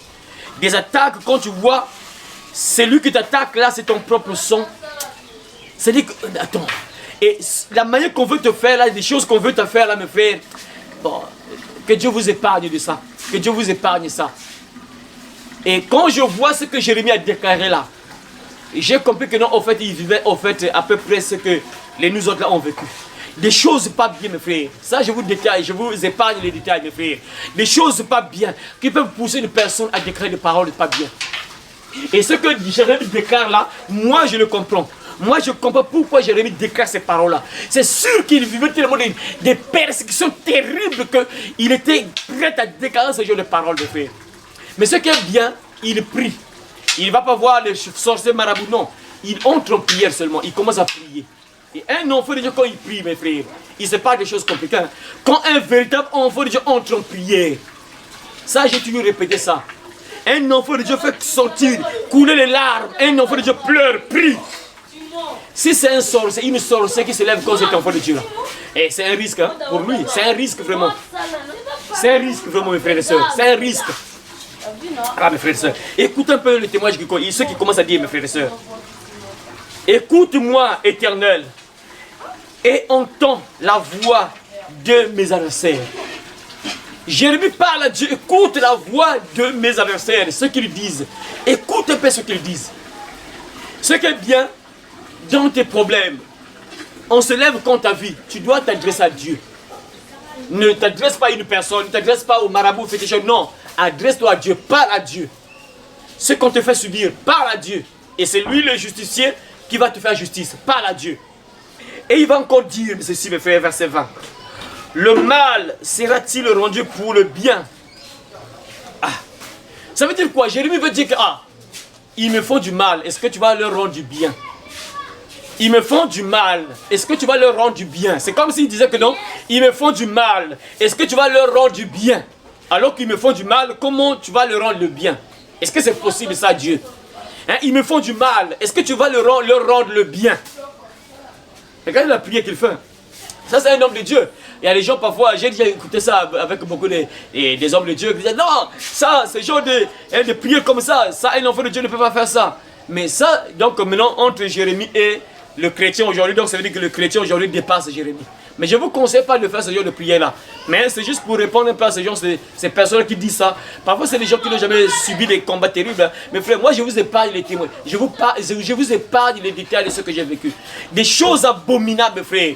B: Des attaques, quand tu vois, celui qui t'attaque là, c'est ton propre sang. C'est-à-dire que, attends, et la manière qu'on veut te faire là, des choses qu'on veut te faire là, mes frères, bon, que Dieu vous épargne de ça. Que Dieu vous épargne ça. Et quand je vois ce que Jérémie a déclaré là, j'ai compris que non, en fait, il vivait en fait à peu près ce que nous autres là ont vécu. Des choses pas bien, mes frères. Ça, je vous détaille, je vous épargne les détails, mes frères. Des choses pas bien qui peuvent pousser une personne à déclarer des paroles pas bien. Et ce que Jérémie déclare là, moi je le comprends. Moi je comprends pourquoi Jérémie déclare ces paroles-là. C'est sûr qu'il vivait tellement des persécutions terribles qu'il était prêt à déclarer ce genre de paroles, mes frères. Mais ce qui est bien, il prie. Il ne va pas voir les sorciers marabouts, non. Il entre en prière seulement, il commence à prier. Et un enfant de Dieu, quand il prie, mes frères, il ne sait pas des choses compliquées. Quand un véritable enfant de Dieu entre en prière, ça j'ai toujours répété ça. Un enfant de Dieu fait sortir, couler les larmes. Un enfant de Dieu pleure, prie. Si c'est un sorcier, une sorcière qui se lève contre cet enfant de Dieu là, et c'est un risque hein, pour lui, c'est un risque vraiment. C'est un risque vraiment, mes frères et sœurs, c'est un risque. Ah, mes frères et sœurs, écoute un peu le témoignage, ceux qui commencent à dire, mes frères et sœurs. Écoute-moi, Éternel, et entends la voix de mes adversaires. Jérémie parle à Dieu, écoute la voix de mes adversaires, ce qu'ils disent. Écoute un peu ce qu'ils disent. Ce qui est bien dans tes problèmes, on se lève contre ta vie, tu dois t'adresser à Dieu. Ne t'adresse pas à une personne, ne t'adresse pas au marabout féticheur, non. Adresse-toi à Dieu, parle à Dieu. Ce qu'on te fait subir, parle à Dieu. Et c'est lui le justicier qui va te faire justice, parle à Dieu. Et il va encore dire ceci, mes frères, verset 20. Le mal sera-t-il rendu pour le bien? Ça veut dire quoi? Jérémie veut dire que, ils me font du mal, est-ce que tu vas leur rendre du bien? Ils me font du mal, est-ce que tu vas leur rendre du bien? C'est comme s'il disait que non, ils me font du mal, est-ce que tu vas leur rendre du bien? Alors qu'ils me font du mal, comment tu vas leur rendre le bien? Est-ce que c'est possible ça, Dieu? Hein, ils me font du mal, est-ce que tu vas leur rendre le bien? Regardez la prière qu'il fait. Ça, c'est un homme de Dieu. Il y a des gens parfois, j'ai déjà écouté ça avec beaucoup des hommes de Dieu qui disaient non, ça, ce genre de prière comme ça, un enfant de Dieu ne peut pas faire ça. Mais ça, donc maintenant, entre Jérémie et le chrétien aujourd'hui, donc ça veut dire que le chrétien aujourd'hui dépasse Jérémie. Mais je ne vous conseille pas de faire ce genre de prière-là. Mais c'est juste pour répondre un peu à ces gens, ces personnes qui disent ça. Parfois, c'est des gens qui n'ont jamais subi des combats terribles. Mais frère, moi, je vous épargne les témoins. Je vous épargne les détails de ce que j'ai vécu. Des choses abominables, mes frères.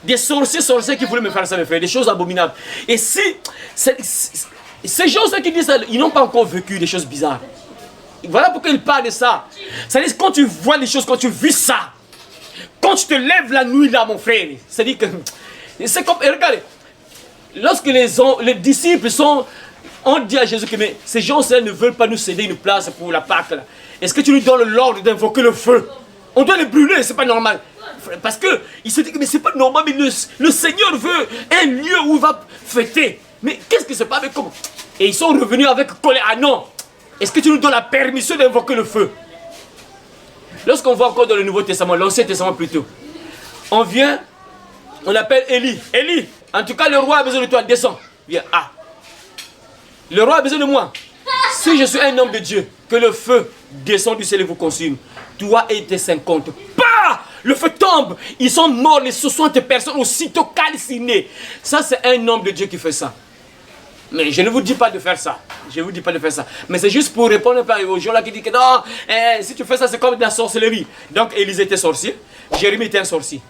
B: Des sorciers qui voulaient me faire ça, mes frères. Des choses abominables. Et si ces gens qui disent ça, ils n'ont pas encore vécu des choses bizarres. Voilà pourquoi ils parlent de ça. C'est-à-dire quand tu vois les choses, quand tu vis ça, quand tu te lèves la nuit là, mon frère, c'est-à-dire que c'est comme, regardez, lorsque les disciples ont dit à Jésus que mais ces gens-là ne veulent pas nous céder une place pour la Pâque. Est-ce que tu nous donnes l'ordre d'invoquer le feu? On doit les brûler, c'est pas normal. Parce que il se dit que mais c'est pas normal, mais le Seigneur veut un lieu où il va fêter. Mais qu'est-ce que c'est pas avec comment? Et ils sont revenus avec colère. Ah non! Est-ce que tu nous donnes la permission d'invoquer le feu? Lorsqu'on voit encore dans le Nouveau Testament, l'Ancien Testament plutôt, on vient, on appelle Élie. Élie, en tout cas le roi a besoin de toi, descends. Viens, ah. Le roi a besoin de moi. Si je suis un homme de Dieu, que le feu descend du ciel et vous consume, toi et tes 50. Bah! Le feu tombe. Ils sont morts, les 60 personnes aussitôt calcinées. Ça, c'est un homme de Dieu qui fait ça. Mais je ne vous dis pas de faire ça. Je ne vous dis pas de faire ça. Mais c'est juste pour répondre aux gens là qui disent que non, si tu fais ça, c'est comme de la sorcellerie. Donc Élisée était sorcier, Jérémie était un sorcier.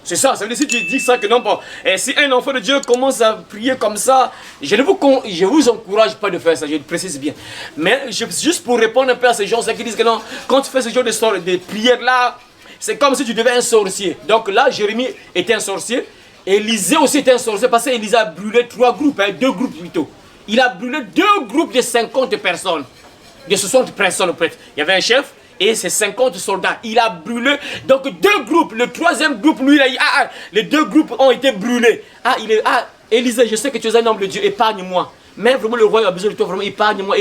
B: C'est ça, ça veut dire si tu dis ça que non, bon, si un enfant de Dieu commence à prier comme ça, je vous encourage pas de faire ça, je le précise bien. Mais juste pour répondre un peu à ces gens qui disent que non, quand tu fais ce genre de prière là, c'est comme si tu deviens un sorcier. Donc là, Jérémie était un sorcier. Élisée aussi était un sorcier parce qu'Élisée a brûlé 3 groupes, 2 groupes plutôt. Il a brûlé 2 groupes de 50 personnes, de 60 personnes peut-être. Il y avait un chef et ses 50 soldats. Il a brûlé donc 2 groupes. Le 3e groupe, lui, il a dit, les 2 groupes ont été brûlés. Élisée, je sais que tu es un homme de Dieu, épargne-moi. Mais vraiment le roi a besoin de toi, vraiment épargne-moi.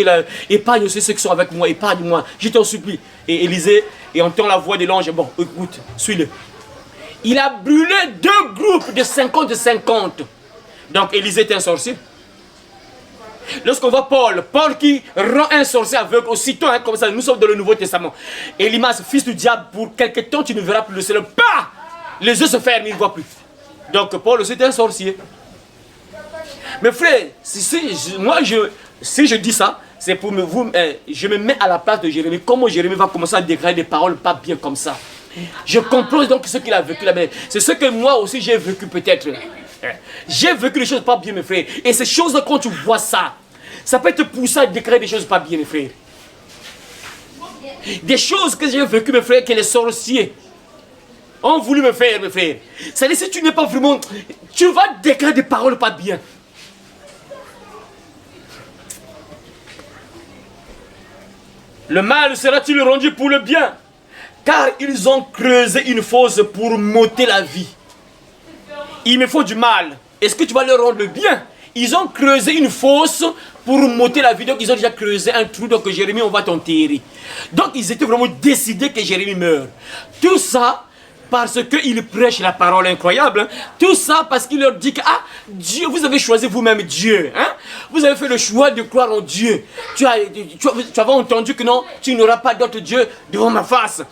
B: Épargne aussi ceux qui sont avec moi, épargne-moi. Je t'en supplie. Et Élisée, et entend la voix de l'ange, bon, écoute, suis-le. Il a brûlé 2 groupes de 50-50. Donc Élisée était un sorcier. Lorsqu'on voit Paul qui rend un sorcier aveugle aussitôt, hein, comme ça, nous sommes dans le Nouveau Testament. Élimas, fils du diable, pour quelque temps tu ne verras plus le ciel. Bah! Les yeux se ferment, il ne voit plus. Donc Paul aussi était un sorcier. Mais frère, si je dis ça, c'est pour je me mets à la place de Jérémie. Comment Jérémie va commencer à dégrader des paroles pas bien comme ça? Je comprends donc ce qu'il a vécu là-bas. C'est ce que moi aussi j'ai vécu peut-être. J'ai vécu des choses pas bien, mes frères. Et ces choses-là, quand tu vois ça, ça peut te pousser à déclarer des choses pas bien, mes frères. Des choses que j'ai vécues, mes frères, que les sorciers ont voulu me faire, mes frères. C'est-à-dire, si tu n'es pas vraiment... Tu vas déclarer des paroles pas bien. Le mal sera-t-il rendu pour le bien? Car ils ont creusé une fosse pour m'ôter la vie. Il me faut du mal. Est-ce que tu vas leur rendre le bien? Ils ont creusé une fosse pour m'ôter la vie. Donc ils ont déjà creusé un trou. Donc Jérémie, on va t'enterrer. Donc ils étaient vraiment décidés que Jérémie meure. Tout ça parce qu'il prêche la parole incroyable. Hein? Tout ça parce qu'il leur dit que Dieu, vous avez choisi vous-même Dieu. Hein? Vous avez fait le choix de croire en Dieu. Tu avais entendu que non, tu n'auras pas d'autre Dieu devant ma face.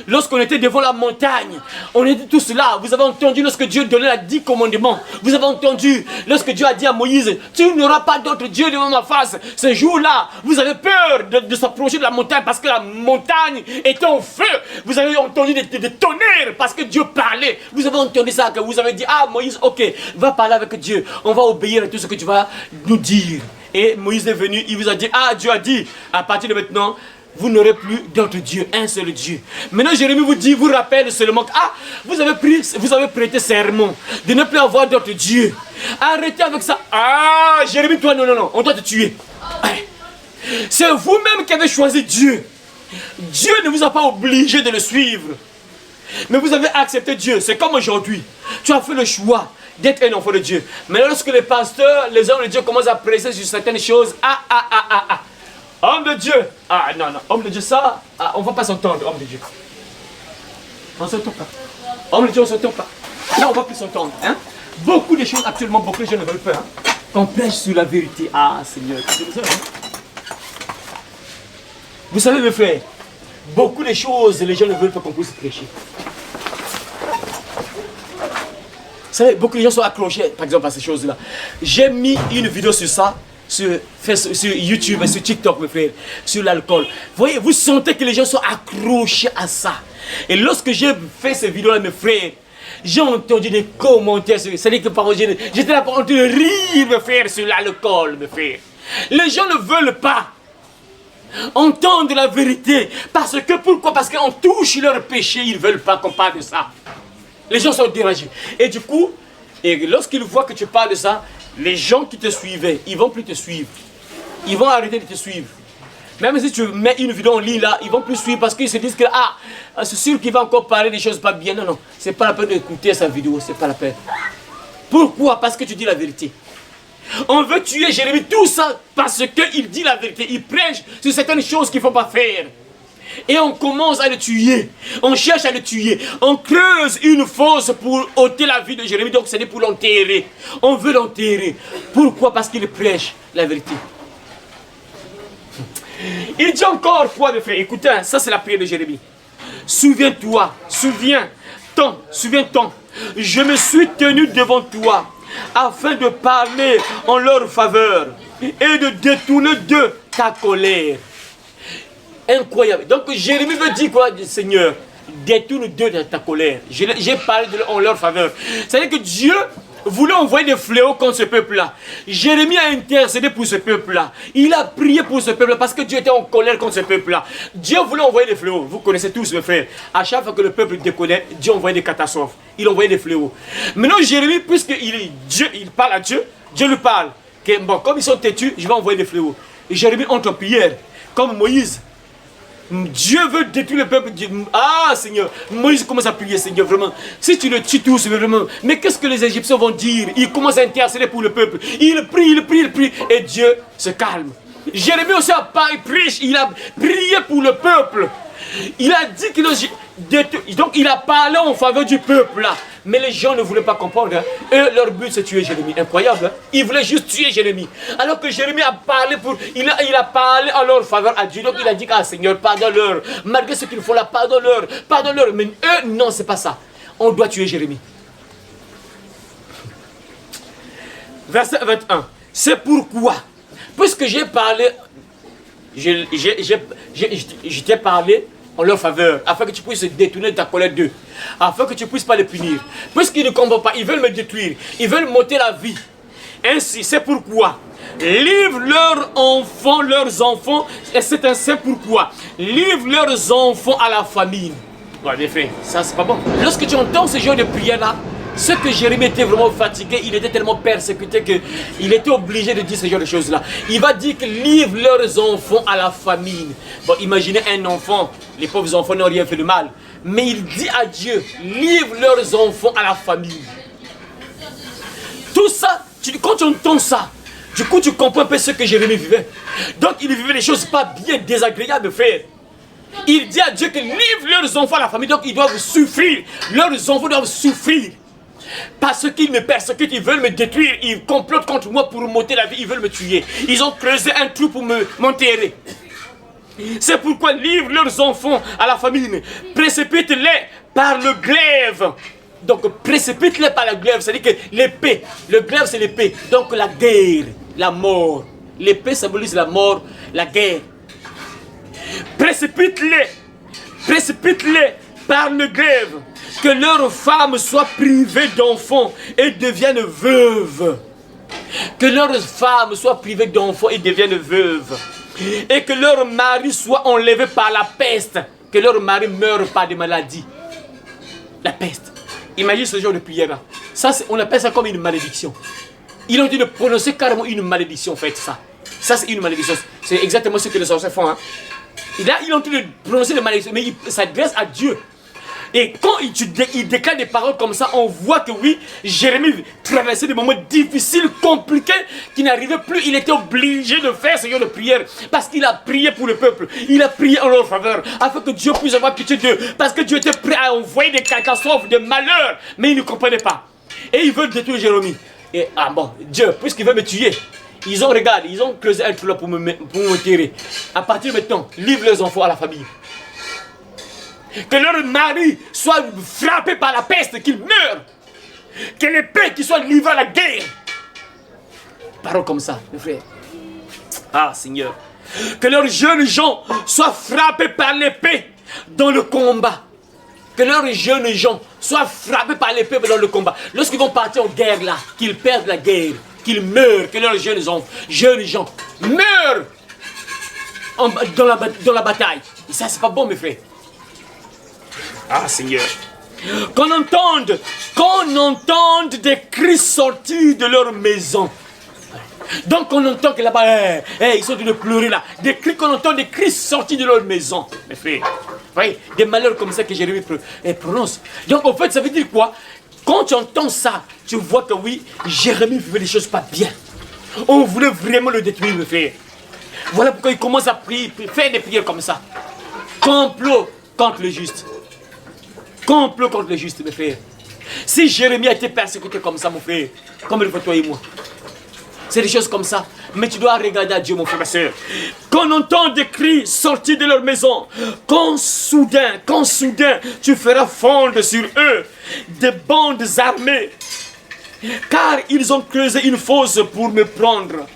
B: Lorsqu'on était devant la montagne, on était tous là. Vous avez entendu lorsque Dieu donnait les 10 commandements. Vous avez entendu lorsque Dieu a dit à Moïse, tu n'auras pas d'autre Dieu devant ma face. Ce jour-là, vous avez peur de s'approcher de la montagne parce que la montagne est en feu. Vous avez entendu des tonnerres parce que Dieu parlait. Vous avez entendu ça, que vous avez dit, Moïse, ok, va parler avec Dieu. On va obéir à tout ce que tu vas nous dire. Et Moïse est venu, il vous a dit, Dieu a dit, à partir de maintenant, vous n'aurez plus d'autre Dieu, un seul Dieu. Maintenant, Jérémie vous rappelle seulement que, vous avez prêté serment de ne plus avoir d'autre Dieu. Arrêtez avec ça. Jérémie, toi, non, on doit te tuer. C'est vous-même qui avez choisi Dieu. Dieu ne vous a pas obligé de le suivre. Mais vous avez accepté Dieu. C'est comme aujourd'hui. Tu as fait le choix d'être un enfant de Dieu. Mais lorsque les pasteurs, les hommes de Dieu commencent à presser sur certaines choses, homme de Dieu. Non, homme de Dieu, ça, on ne va pas s'entendre, homme de Dieu. On ne s'entend pas. Homme de Dieu, on ne s'entend pas. Là, on ne va plus s'entendre. Hein? Beaucoup de choses, actuellement, beaucoup de gens ne veulent pas. Hein? Qu'on prêche sur la vérité. Seigneur, vous savez, mes frères, beaucoup de choses, les gens ne veulent pas qu'on puisse prêcher. Vous savez, beaucoup de gens sont accrochés, par exemple, à ces choses-là. J'ai mis une vidéo sur ça, sur YouTube et sur TikTok, mes frères, sur l'alcool. Vous voyez, vous sentez que les gens sont accrochés à ça. Et lorsque j'ai fait ces vidéos-là, mes frères, j'ai entendu des commentaires. C'est-à-dire que parfois, j'étais là pour entendre rire, mes frères, sur l'alcool, mes frères. Les gens ne veulent pas entendre la vérité. Parce que, pourquoi? Parce qu'on touche leur péché, ils ne veulent pas qu'on parle de ça. Les gens sont dérangés. Et du coup, lorsqu'ils voient que tu parles de ça, les gens qui te suivaient, ils vont plus te suivre. Ils vont arrêter de te suivre. Même si tu mets une vidéo en ligne là, ils vont plus suivre parce qu'ils se disent que c'est sûr qu'il va encore parler des choses pas bien. Non, non, c'est pas la peine d'écouter sa vidéo, c'est pas la peine. Pourquoi? Parce que tu dis la vérité. On veut tuer Jérémie, tout ça parce qu'il dit la vérité. Il prêche sur certaines choses qu'il ne faut pas faire. Et on commence à le tuer. On cherche à le tuer. On creuse une fosse pour ôter la vie de Jérémie. Donc c'est pour l'enterrer. On veut l'enterrer. Pourquoi? Parce qu'il prêche la vérité. Il dit encore quoi de faire? Écoutez, hein, ça c'est la prière de Jérémie. Souviens-toi, souviens-toi, je me suis tenu devant toi afin de parler en leur faveur et de détourner de ta colère. Incroyable. Donc Jérémie veut dire quoi, Seigneur? Détourne de ta colère. J'ai parlé en leur faveur. C'est-à-dire que Dieu voulait envoyer des fléaux contre ce peuple-là. Jérémie a intercédé pour ce peuple-là. Il a prié pour ce peuple-là parce que Dieu était en colère contre ce peuple-là. Dieu voulait envoyer des fléaux. Vous connaissez tous, mes frères. À chaque fois que le peuple décollait, Dieu envoyait des catastrophes. Il envoyait des fléaux. Maintenant, Jérémie, puisqu'il est Dieu, il parle à Dieu, Dieu lui parle. Que, bon, comme ils sont têtus, je vais envoyer des fléaux. Et Jérémie entre en prière, comme Moïse. Dieu veut détruire le peuple. Ah Seigneur, Moïse commence à prier, Seigneur, vraiment. Si tu le tues tous, vraiment. Mais qu'est-ce que les Égyptiens vont dire? Ils commencent à intercéder pour le peuple. Il prie. Et Dieu se calme. Jérémie aussi a parlé, il a prié pour le peuple. Il a dit qu'il donc il a parlé en faveur du peuple là. Mais les gens ne voulaient pas comprendre. Hein. Eux, leur but c'est tuer Jérémie. Incroyable. Hein. Ils voulaient juste tuer Jérémie. Alors que Jérémie a parlé il a parlé en leur faveur à Dieu. Donc il a dit, ah Seigneur, pardonne-leur. Malgré ce qu'il faut là, pardonne-leur. Mais eux, non, c'est pas ça. On doit tuer Jérémie. Verset 21. C'est pourquoi, puisque j'ai parlé, je t'ai parlé en leur faveur, afin que tu puisses détourner ta colère d'eux, afin que tu puisses pas les punir. Puisqu'ils ne comprennent pas, ils veulent me détruire, ils veulent m'ôter la vie. Ainsi, c'est pourquoi, livre leurs enfants, et c'est pourquoi, livre leurs enfants à la famine. Ouais, bien fait, ça c'est pas bon. Lorsque tu entends ce genre de prière-là, ce que Jérémie était vraiment fatigué, il était tellement persécuté qu'il était obligé de dire ce genre de choses-là. Il va dire que livre leurs enfants à la famine. Bon, imaginez un enfant, les pauvres enfants n'ont rien fait de mal. Mais il dit à Dieu, livre leurs enfants à la famine. Tout ça, quand tu entends ça, du coup tu comprends un peu ce que Jérémie vivait. Donc il vivait des choses pas bien désagréables, frère. Il dit à Dieu que livre leurs enfants à la famille, donc ils doivent souffrir. Leurs enfants doivent souffrir. Parce qu'ils me persécutent, ils veulent me détruire, ils complotent contre moi pour m'ôter la vie, ils veulent me tuer. Ils ont creusé un trou pour m'enterrer. C'est pourquoi livre leurs enfants à la famine, précipite-les par le glaive. Donc précipite-les par la glaive, c'est-à-dire que l'épée, le glaive c'est l'épée, donc la guerre, la mort. L'épée symbolise la mort, la guerre. Précipite-les par le glaive. Que leurs femmes soient privées d'enfants et deviennent veuves. Que leurs femmes soient privées d'enfants et deviennent veuves. Et que leurs maris soient enlevés par la peste. Que leurs maris meurent par des maladies. La peste. Imagine ce genre de prière-là. Ça, on appelle ça comme une malédiction. Ils ont dit de prononcer carrément une malédiction, faites ça. Ça, c'est une malédiction. C'est exactement ce que les sorciers font. Hein. Et là, ils ont dit de prononcer une malédiction, mais ils s'adressent à Dieu. Et quand il déclare des paroles comme ça, on voit que oui, Jérémie traversait des moments difficiles, compliqués, qui n'arrivaient plus. Il était obligé de faire ce genre de prière parce qu'il a prié pour le peuple. Il a prié en leur faveur afin que Dieu puisse avoir pitié d'eux. Parce que Dieu était prêt à envoyer des catastrophes, des malheurs, mais il ne comprenait pas. Et ils veulent détruire Jérémie. Et ah bon, Dieu, puisqu'il veut me tuer, ils ont creusé un trou là pour me tirer. À partir de maintenant, livre leurs enfants à la famille. Que leur mari soit frappé par la peste, qu'il meure. Que l'épée qui soit livrée à la guerre. Parole comme ça, mes frères. Ah, Seigneur. Que leurs jeunes gens soient frappés par l'épée dans le combat. Que leurs jeunes gens soient frappés par l'épée dans le combat. Lorsqu'ils vont partir en guerre là, qu'ils perdent la guerre, qu'ils meurent, que leurs jeunes gens meurent dans la bataille. Et ça, c'est pas bon, mes frères. Ah Seigneur, qu'on entende des cris sortis de leur maison. Donc on entend que là-bas, ils sont en train de pleurer là. Des cris qu'on entend, des cris sortis de leur maison. Mes frères, vous voyez, des malheurs comme ça que Jérémie prononce. Donc en fait, ça veut dire quoi? Quand tu entends ça, tu vois que oui, Jérémie vivait les choses pas bien. On voulait vraiment le détruire, mes frères. Voilà pourquoi il commence à prier, faire des prières comme ça. Complot contre le juste. Complot contre le juste, mes frères. Si Jérémie a été persécuté comme ça, mon frère, comme le fait toi et moi. C'est des choses comme ça. Mais tu dois regarder à Dieu, mon frère, ma soeur. Quand on entend des cris sortis de leur maison, quand soudain, tu feras fondre sur eux des bandes armées. Car ils ont creusé une fosse pour me prendre.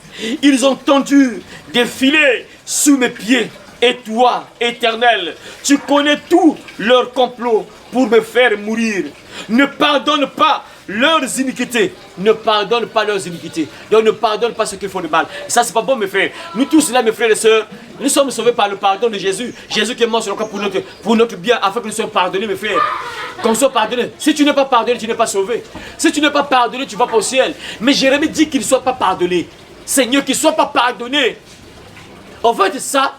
B: Ils ont tendu des filets sous mes pieds. Et toi, Éternel, tu connais tous leurs complots pour me faire mourir. Ne pardonne pas leurs iniquités. Ne pardonne pas leurs iniquités. Donc ne pardonne pas ce qu'ils font de mal. Ça, c'est pas bon, mes frères. Nous tous là, mes frères et sœurs, nous sommes sauvés par le pardon de Jésus. Jésus qui est mort sur le croix pour notre bien, afin que nous soyons pardonnés, mes frères. Qu'on soit pardonnés. Si tu n'es pas pardonné, tu n'es pas sauvé. Si tu n'es pas pardonné, tu vas pas au ciel. Mais Jérémie dit qu'il ne soit pas pardonné. Seigneur, qu'il ne soit pas pardonné. En fait, ça,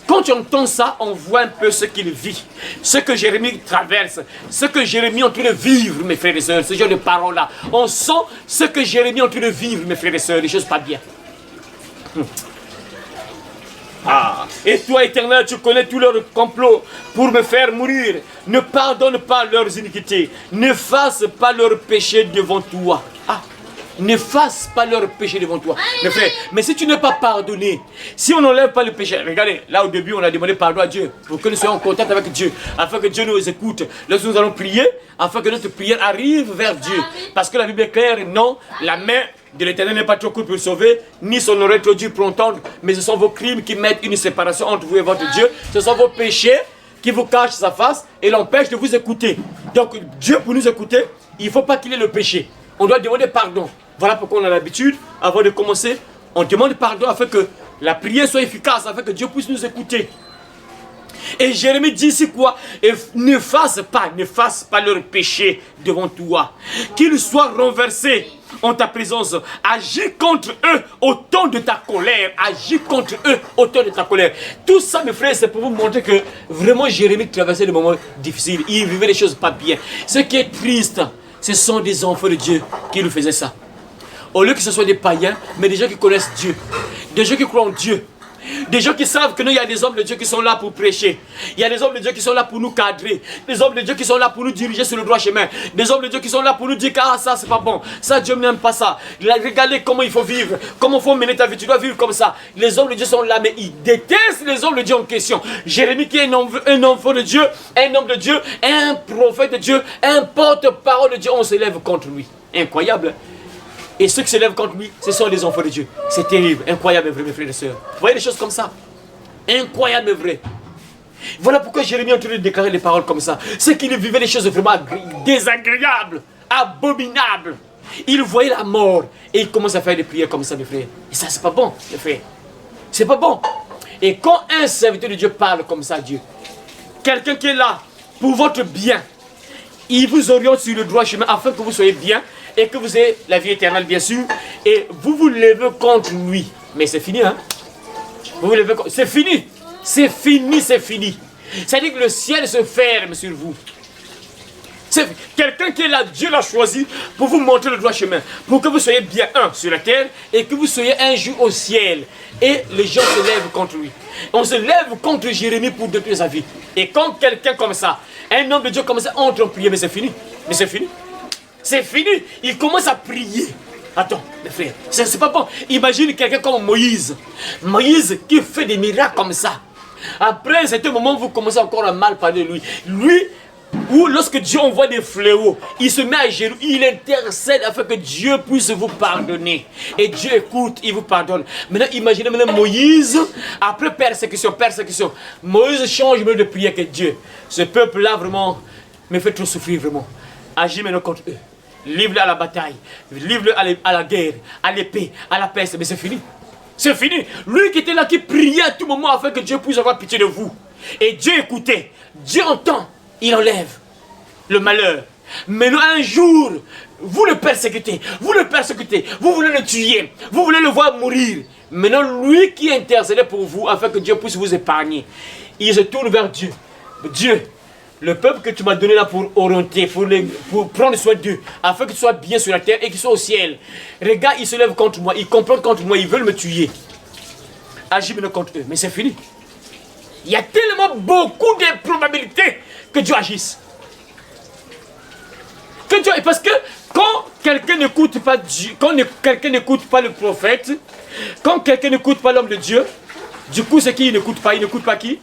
B: quand tu entends ça, on voit un peu ce qu'il vit, ce que Jérémie traverse, ce que Jérémie est en train de vivre, mes frères et sœurs, ce genre de paroles-là. On sent ce que Jérémie est en train de vivre, mes frères et sœurs, les choses pas bien. Ah, et toi, Éternel, tu connais tous leurs complots pour me faire mourir. Ne pardonne pas leurs iniquités, ne fasse pas leurs péchés devant toi. Ah. Ne fasse pas leur péché devant toi. Mes frères, mais si tu n'es pas pardonné, si on n'enlève pas le péché, regardez, là au début on a demandé pardon à Dieu, pour que nous soyons en contact avec Dieu, afin que Dieu nous écoute. Lorsque nous allons prier, afin que notre prière arrive vers Dieu. Parce que la Bible est claire, non, la main de l'Éternel n'est pas trop courte pour sauver, ni son oreille trop dure pour entendre, mais ce sont vos crimes qui mettent une séparation entre vous et votre Dieu. Ce sont vos péchés qui vous cachent sa face et l'empêchent de vous écouter. Donc Dieu, pour nous écouter, il ne faut pas qu'il ait le péché. On doit demander pardon. Voilà pourquoi on a l'habitude, avant de commencer, on demande pardon afin que la prière soit efficace, afin que Dieu puisse nous écouter. Et Jérémie dit ici quoi? Et ne fasse pas leur péché devant toi. Qu'ils soient renversés en ta présence. Agis contre eux au temps de ta colère. Agis contre eux au temps de ta colère. Tout ça, mes frères, c'est pour vous montrer que vraiment Jérémie traversait des moments difficiles. Il vivait des choses pas bien. Ce qui est triste, ce sont des enfants de Dieu qui lui faisaient ça. Au lieu que ce soit des païens, mais des gens qui connaissent Dieu. Des gens qui croient en Dieu. Des gens qui savent que nous, il y a des hommes de Dieu qui sont là pour prêcher. Il y a des hommes de Dieu qui sont là pour nous cadrer. Des hommes de Dieu qui sont là pour nous diriger sur le droit chemin. Des hommes de Dieu qui sont là pour nous dire que ah, ça c'est pas bon. Ça Dieu n'aime pas ça. Regardez comment il faut vivre. Comment il faut mener ta vie. Tu dois vivre comme ça. Les hommes de Dieu sont là, mais ils détestent les hommes de Dieu en question. Jérémie qui est un enfant de Dieu, un homme de Dieu, un prophète de Dieu, un porte-parole de Dieu. On s'élève contre lui. Incroyable. Et ceux qui se lèvent contre lui, ce sont les enfants de Dieu. C'est terrible, incroyable et vrai, mes frères et sœurs. Vous voyez des choses comme ça? Incroyable et vrai. Voilà pourquoi Jérémie est en train de déclarer des paroles comme ça. C'est qu'il vivait des choses vraiment désagréables, abominables. Il voyait la mort et il commence à faire des prières comme ça, mes frères. Et ça, c'est pas bon, mes frères. C'est pas bon. Et quand un serviteur de Dieu parle comme ça à Dieu, quelqu'un qui est là pour votre bien, il vous oriente sur le droit chemin afin que vous soyez bien et que vous ayez la vie éternelle, bien sûr, et vous vous levez contre lui. Mais c'est fini, hein? Vous vous levez contre... C'est fini. C'est fini, c'est fini. C'est-à-dire que le ciel se ferme sur vous. C'est quelqu'un qui est là, Dieu l'a choisi pour vous montrer le droit chemin, pour que vous soyez bien sur la terre et que vous soyez un jour au ciel. Et les gens se lèvent contre lui. On se lève contre Jérémie pour détruire sa vie. Et quand quelqu'un comme ça, un homme de Dieu comme ça, entre en prière, mais c'est fini. Mais c'est fini. C'est fini. Il commence à prier. Attends, mes frères, c'est pas bon. Imagine quelqu'un comme Moïse. Moïse qui fait des miracles comme ça. Après un certain moment, vous commencez encore à mal parler de lui. Lui, ou lorsque Dieu envoie des fléaux, il se met à genoux, il intercède afin que Dieu puisse vous pardonner. Et Dieu écoute, il vous pardonne. Maintenant, imaginez maintenant Moïse, après persécution. Moïse change même de prière que Dieu. Ce peuple-là vraiment me fait trop souffrir vraiment. Agis maintenant contre eux. Livre-le à la bataille, livre-le à la guerre, à l'épée, à la peste. Mais c'est fini. C'est fini. Lui qui était là, qui priait à tout moment afin que Dieu puisse avoir pitié de vous. Et Dieu écoutait, Dieu entend, il enlève le malheur. Maintenant un jour, vous le persécutez, vous voulez le tuer, vous voulez le voir mourir. Maintenant, lui qui intercède pour vous, afin que Dieu puisse vous épargner, il se tourne vers Dieu. Dieu, le peuple que tu m'as donné là pour orienter, pour prendre soin d'eux, afin qu'ils soient bien sur la terre et qu'ils soient au ciel. Regarde, ils se lèvent contre moi, ils complotent contre moi, ils veulent me tuer. Agis maintenant contre eux, mais c'est fini. Il y a tellement beaucoup de probabilités que Dieu agisse. Parce que quand quelqu'un n'écoute pas Dieu, quand quelqu'un n'écoute pas le prophète, quand quelqu'un n'écoute pas l'homme de Dieu, du coup c'est qui il n'écoute pas? Il n'écoute pas qui?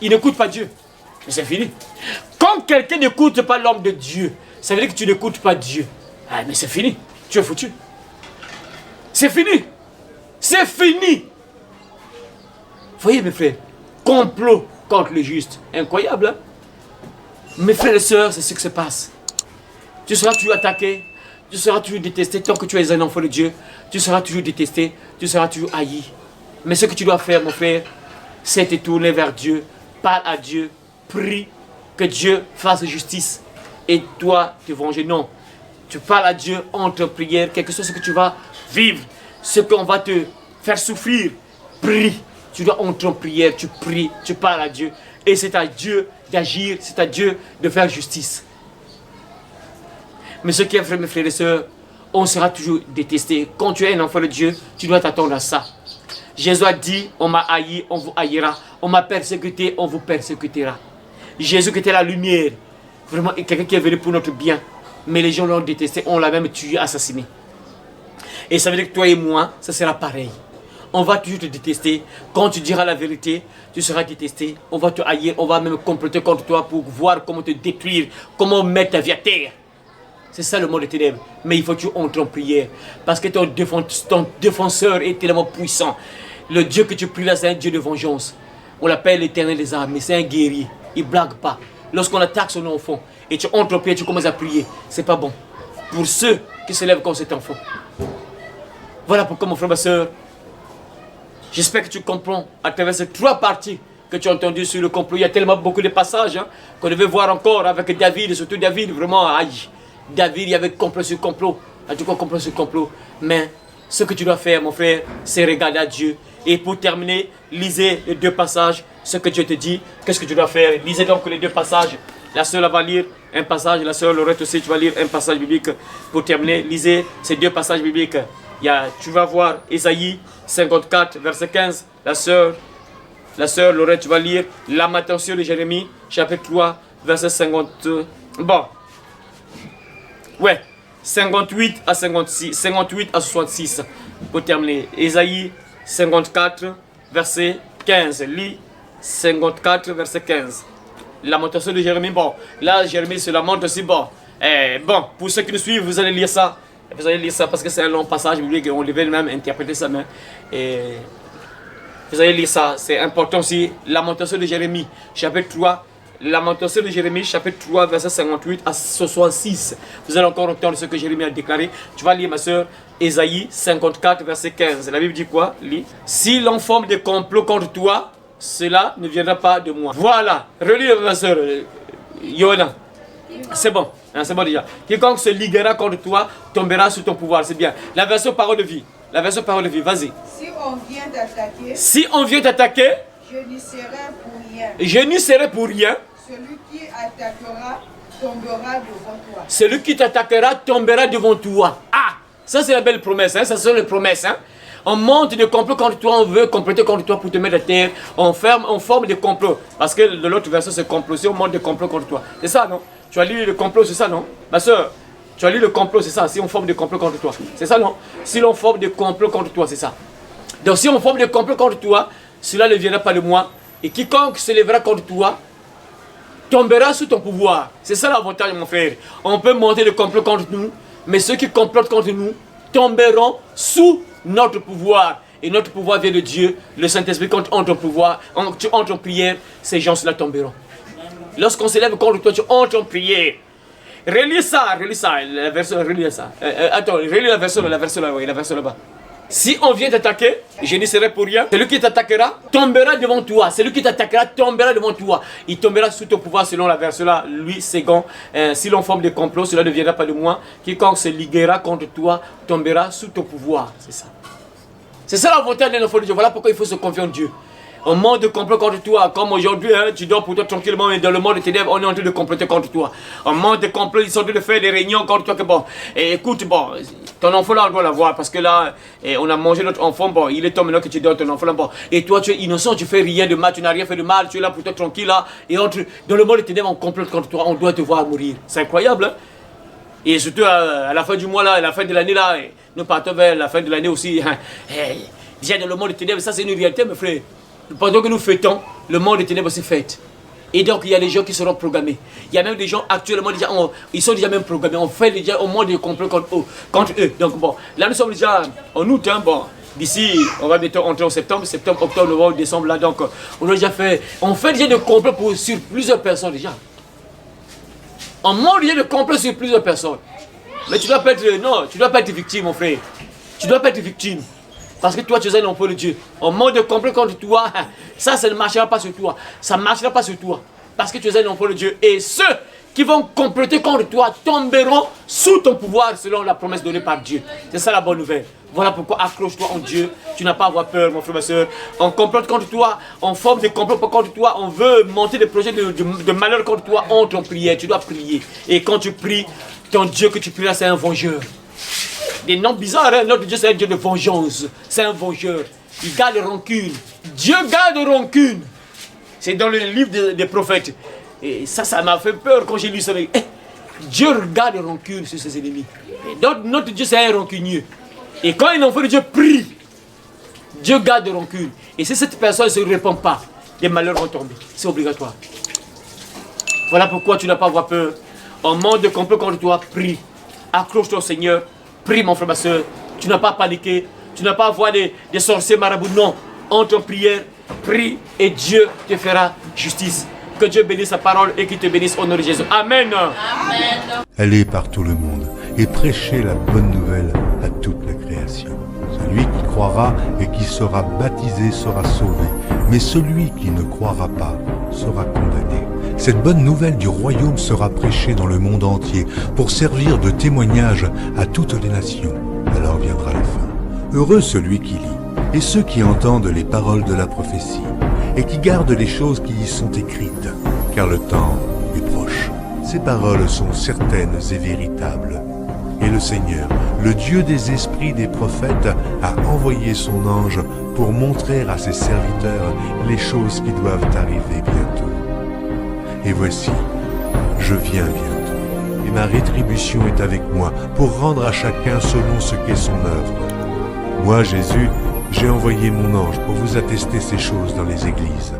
B: Il n'écoute pas Dieu. Mais c'est fini. Quand quelqu'un n'écoute pas l'homme de Dieu, ça veut dire que tu n'écoutes pas Dieu. Ah, mais c'est fini. Tu es foutu. C'est fini. C'est fini. Voyez mes frères, complot contre le juste. Incroyable, hein? Mes frères et sœurs, c'est ce qui se passe. Tu seras toujours attaqué, tu seras toujours détesté. Tant que tu es un enfant de Dieu, tu seras toujours détesté, tu seras toujours haï. Mais ce que tu dois faire, mon frère, c'est te tourner vers Dieu, parle à Dieu, prie que Dieu fasse justice et toi te venger. Non, tu parles à Dieu entre prières, quelque chose que tu vas vivre, ce qu'on va te faire souffrir, prie. Tu dois entrer en prière, tu pries, tu parles à Dieu et c'est à Dieu d'agir, c'est à Dieu de faire justice. Mais ce qui est vrai, mes frères et sœurs, on sera toujours détesté. Quand tu es un enfant de Dieu, tu dois t'attendre à ça. Jésus a dit, on m'a haï, on vous haïra. On m'a persécuté, on vous persécutera. Jésus qui était la lumière, vraiment quelqu'un qui est venu pour notre bien. Mais les gens l'ont détesté, on l'a même tué, assassiné. Et ça veut dire que toi et moi, ça sera pareil. On va toujours te détester. Quand tu diras la vérité, tu seras détesté. On va te haïr, on va même comploter contre toi pour voir comment te détruire, comment mettre ta vie à terre. C'est ça le monde des ténèbres. Mais il faut que tu entres en prière. Parce que ton défenseur est tellement puissant. Le Dieu que tu pries là, c'est un Dieu de vengeance. On l'appelle l'Éternel des armées. C'est un guerrier. Il ne blague pas. Lorsqu'on attaque son enfant et tu entres en prière, tu commences à prier. C'est pas bon. Pour ceux qui se lèvent comme cet enfant. Voilà pourquoi mon frère, ma soeur, j'espère que tu comprends à travers ces 3 parties que tu as entendues sur le complot. Il y a tellement beaucoup de passages qu'on devait voir encore avec David, surtout David, vraiment aïe. David, il y avait complot sur complot. En tout cas, complot sur complot. Mais ce que tu dois faire, mon frère, c'est regarder à Dieu. Et pour terminer, lisez les 2 passages. Ce que Dieu te dit, qu'est-ce que tu dois faire? Lisez donc les 2 passages. La sœur va lire un passage. La sœur Laurette aussi, tu vas lire un passage biblique. Pour terminer, lisez ces 2 passages bibliques. Tu vas voir Ésaïe 54, verset 15. La sœur Laurette, tu vas lire Lamentation de Jérémie, chapitre 3, verset 50. Bon. Ouais, 58 à 56, 58 à 66, pour terminer. Ésaïe 54, verset 15. Lis 54, verset 15. Lamentation de Jérémie, bon. Là, Jérémie se lamente aussi, bon. Bon, pour ceux qui nous suivent, vous allez lire ça. Vous allez lire ça parce que c'est un long passage biblique et on devait même interpréter ça. Mais, vous allez lire ça, c'est important aussi. Lamentation de Jérémie, chapitre 3. Lamentation de Jérémie, chapitre 3, verset 58 à 66. Vous allez encore entendre ce que Jérémie a déclaré. Tu vas lire, ma soeur, Ésaïe 54, verset 15. La Bible dit quoi? Lis. Si l'on forme des complots contre toi, cela ne viendra pas de moi. Voilà. Relis, ma soeur, Yona. C'est bon. C'est bon déjà. Quiconque se liguera contre toi tombera sous ton pouvoir. C'est bien. La version parole de vie. La version parole de vie. Vas-y. Si on vient t'attaquer,
C: je n'y serai pour rien.
B: Je n'y serai pour rien.
C: Celui qui attaquera tombera devant toi.
B: Celui qui t'attaquera tombera devant toi. Ah, ça c'est la belle promesse. Ça sont les promesses. On monte des complots contre toi, on veut compléter contre toi pour te mettre à terre. On forme des complots. Parce que de l'autre version c'est complot. Si on monte des complots contre toi. C'est ça, non? Tu as lu le complot, c'est ça, non? Ma soeur, tu as lu le complot, c'est ça. Si on forme des complots contre toi. C'est ça, non? Si l'on forme des complots contre toi, c'est ça. Donc si on forme des complots contre toi, cela ne viendra pas de moi. Et quiconque se lèvera contre toi tombera sous ton pouvoir. C'est ça l'avantage, mon frère. On peut monter des complots contre nous, mais ceux qui complotent contre nous tomberont sous notre pouvoir. Et notre pouvoir vient de Dieu. Le Saint-Esprit, quand tu entres en pouvoir, tu entres en prière, ces gens-là tomberont. Lorsqu'on se lève contre toi, tu entres en prière. Relis ça, la version, relis ça. Attends, relis la version là, oui, la version là-bas. Si on vient t'attaquer, je n'y serai pour rien. Celui qui t'attaquera tombera devant toi. Celui qui t'attaquera tombera devant toi. Il tombera sous ton pouvoir selon la verset-là. Lui, second, si l'on forme des complots, cela ne viendra pas de moi. Quiconque se liguera contre toi tombera sous ton pouvoir. C'est ça. C'est ça la volonté d'un enfant de Dieu. Voilà pourquoi il faut se confier en Dieu. Un monde de complot contre toi, comme aujourd'hui, hein, tu dors pour toi tranquillement, mais dans le monde de ténèbres, on est en train de comploter contre toi. Un monde de complot, ils sont en train de faire des réunions contre toi. Que bon, et écoute, bon, ton enfant là, on doit l'avoir, parce que là, on a mangé notre enfant, bon, il est temps maintenant que tu dors ton enfant là, bon. Et toi, tu es innocent, tu fais rien de mal, tu n'as rien fait de mal, tu es là pour toi tranquille là, et dans le monde de ténèbres, on complote contre toi, on doit te voir mourir. C'est incroyable, hein? Et surtout à la fin du mois là, à la fin de l'année là, nous partons vers la fin de l'année aussi. Hein. Déjà dans le monde de ténèbres, ça c'est une réalité, mes frères. Pendant que nous fêtons, le monde des ténèbres se fête. Et donc il y a des gens qui seront programmés. Il y a même des gens actuellement déjà, ils sont déjà même programmés. On fait déjà au monde de complot contre eux. Donc bon, là nous sommes déjà en août. Hein, bon, d'ici, on va bientôt entrer en septembre, octobre, novembre, décembre. Là donc, on a déjà fait, on fait déjà des complots sur plusieurs personnes déjà. On monte déjà de complot sur plusieurs personnes. Mais tu dois pas être, non, tu dois pas être victime, mon frère. Tu dois pas être victime. Parce que toi, tu es un enfant de Dieu. On monte de complot contre toi. Ça ne marchera pas sur toi. Ça ne marchera pas sur toi. Parce que tu es un enfant de Dieu. Et ceux qui vont comploter contre toi tomberont sous ton pouvoir selon la promesse donnée par Dieu. C'est ça la bonne nouvelle. Voilà pourquoi accroche-toi en Dieu. Tu n'as pas à avoir peur, mon frère, ma soeur. On complote contre toi. On forme des complots contre toi. On veut monter des projets de malheur contre toi. Entre en prière. Tu dois prier. Et quand tu pries, ton Dieu que tu prieras, c'est un vengeur. Des noms bizarres, hein? Notre Dieu c'est un Dieu de vengeance, c'est un vengeur, il garde rancune, Dieu garde rancune, c'est dans le livre des prophètes, et ça m'a fait peur quand j'ai lu ça, Dieu garde rancune sur ses ennemis, et donc notre Dieu c'est un rancunier, et quand un enfant de Dieu prie, Dieu garde rancune, et si cette personne ne se répand pas, les malheurs vont tomber, c'est obligatoire. Voilà pourquoi tu n'as pas à avoir peur, en monde de complot contre toi, prie, accroche-toi au Seigneur. Prie mon frère, ma soeur, tu n'as pas à paniquer, tu n'as pas à voir des sorciers marabouts, non. Entre en prière, prie et Dieu te fera justice. Que Dieu bénisse sa parole et qu'il te bénisse au nom de Jésus. Amen. Amen.
D: Allez par tout le monde et prêchez la bonne nouvelle à toute la création. Celui qui croira et qui sera baptisé sera sauvé, mais celui qui ne croira pas sera condamné. Cette bonne nouvelle du royaume sera prêchée dans le monde entier pour servir de témoignage à toutes les nations. Alors viendra la fin. Heureux celui qui lit et ceux qui entendent les paroles de la prophétie et qui gardent les choses qui y sont écrites, car le temps est proche. Ces paroles sont certaines et véritables. Et le Seigneur, le Dieu des esprits des prophètes, a envoyé son ange pour montrer à ses serviteurs les choses qui doivent arriver bientôt. Et voici, je viens bientôt, et ma rétribution est avec moi pour rendre à chacun selon ce qu'est son œuvre. Moi, Jésus, j'ai envoyé mon ange pour vous attester ces choses dans les églises.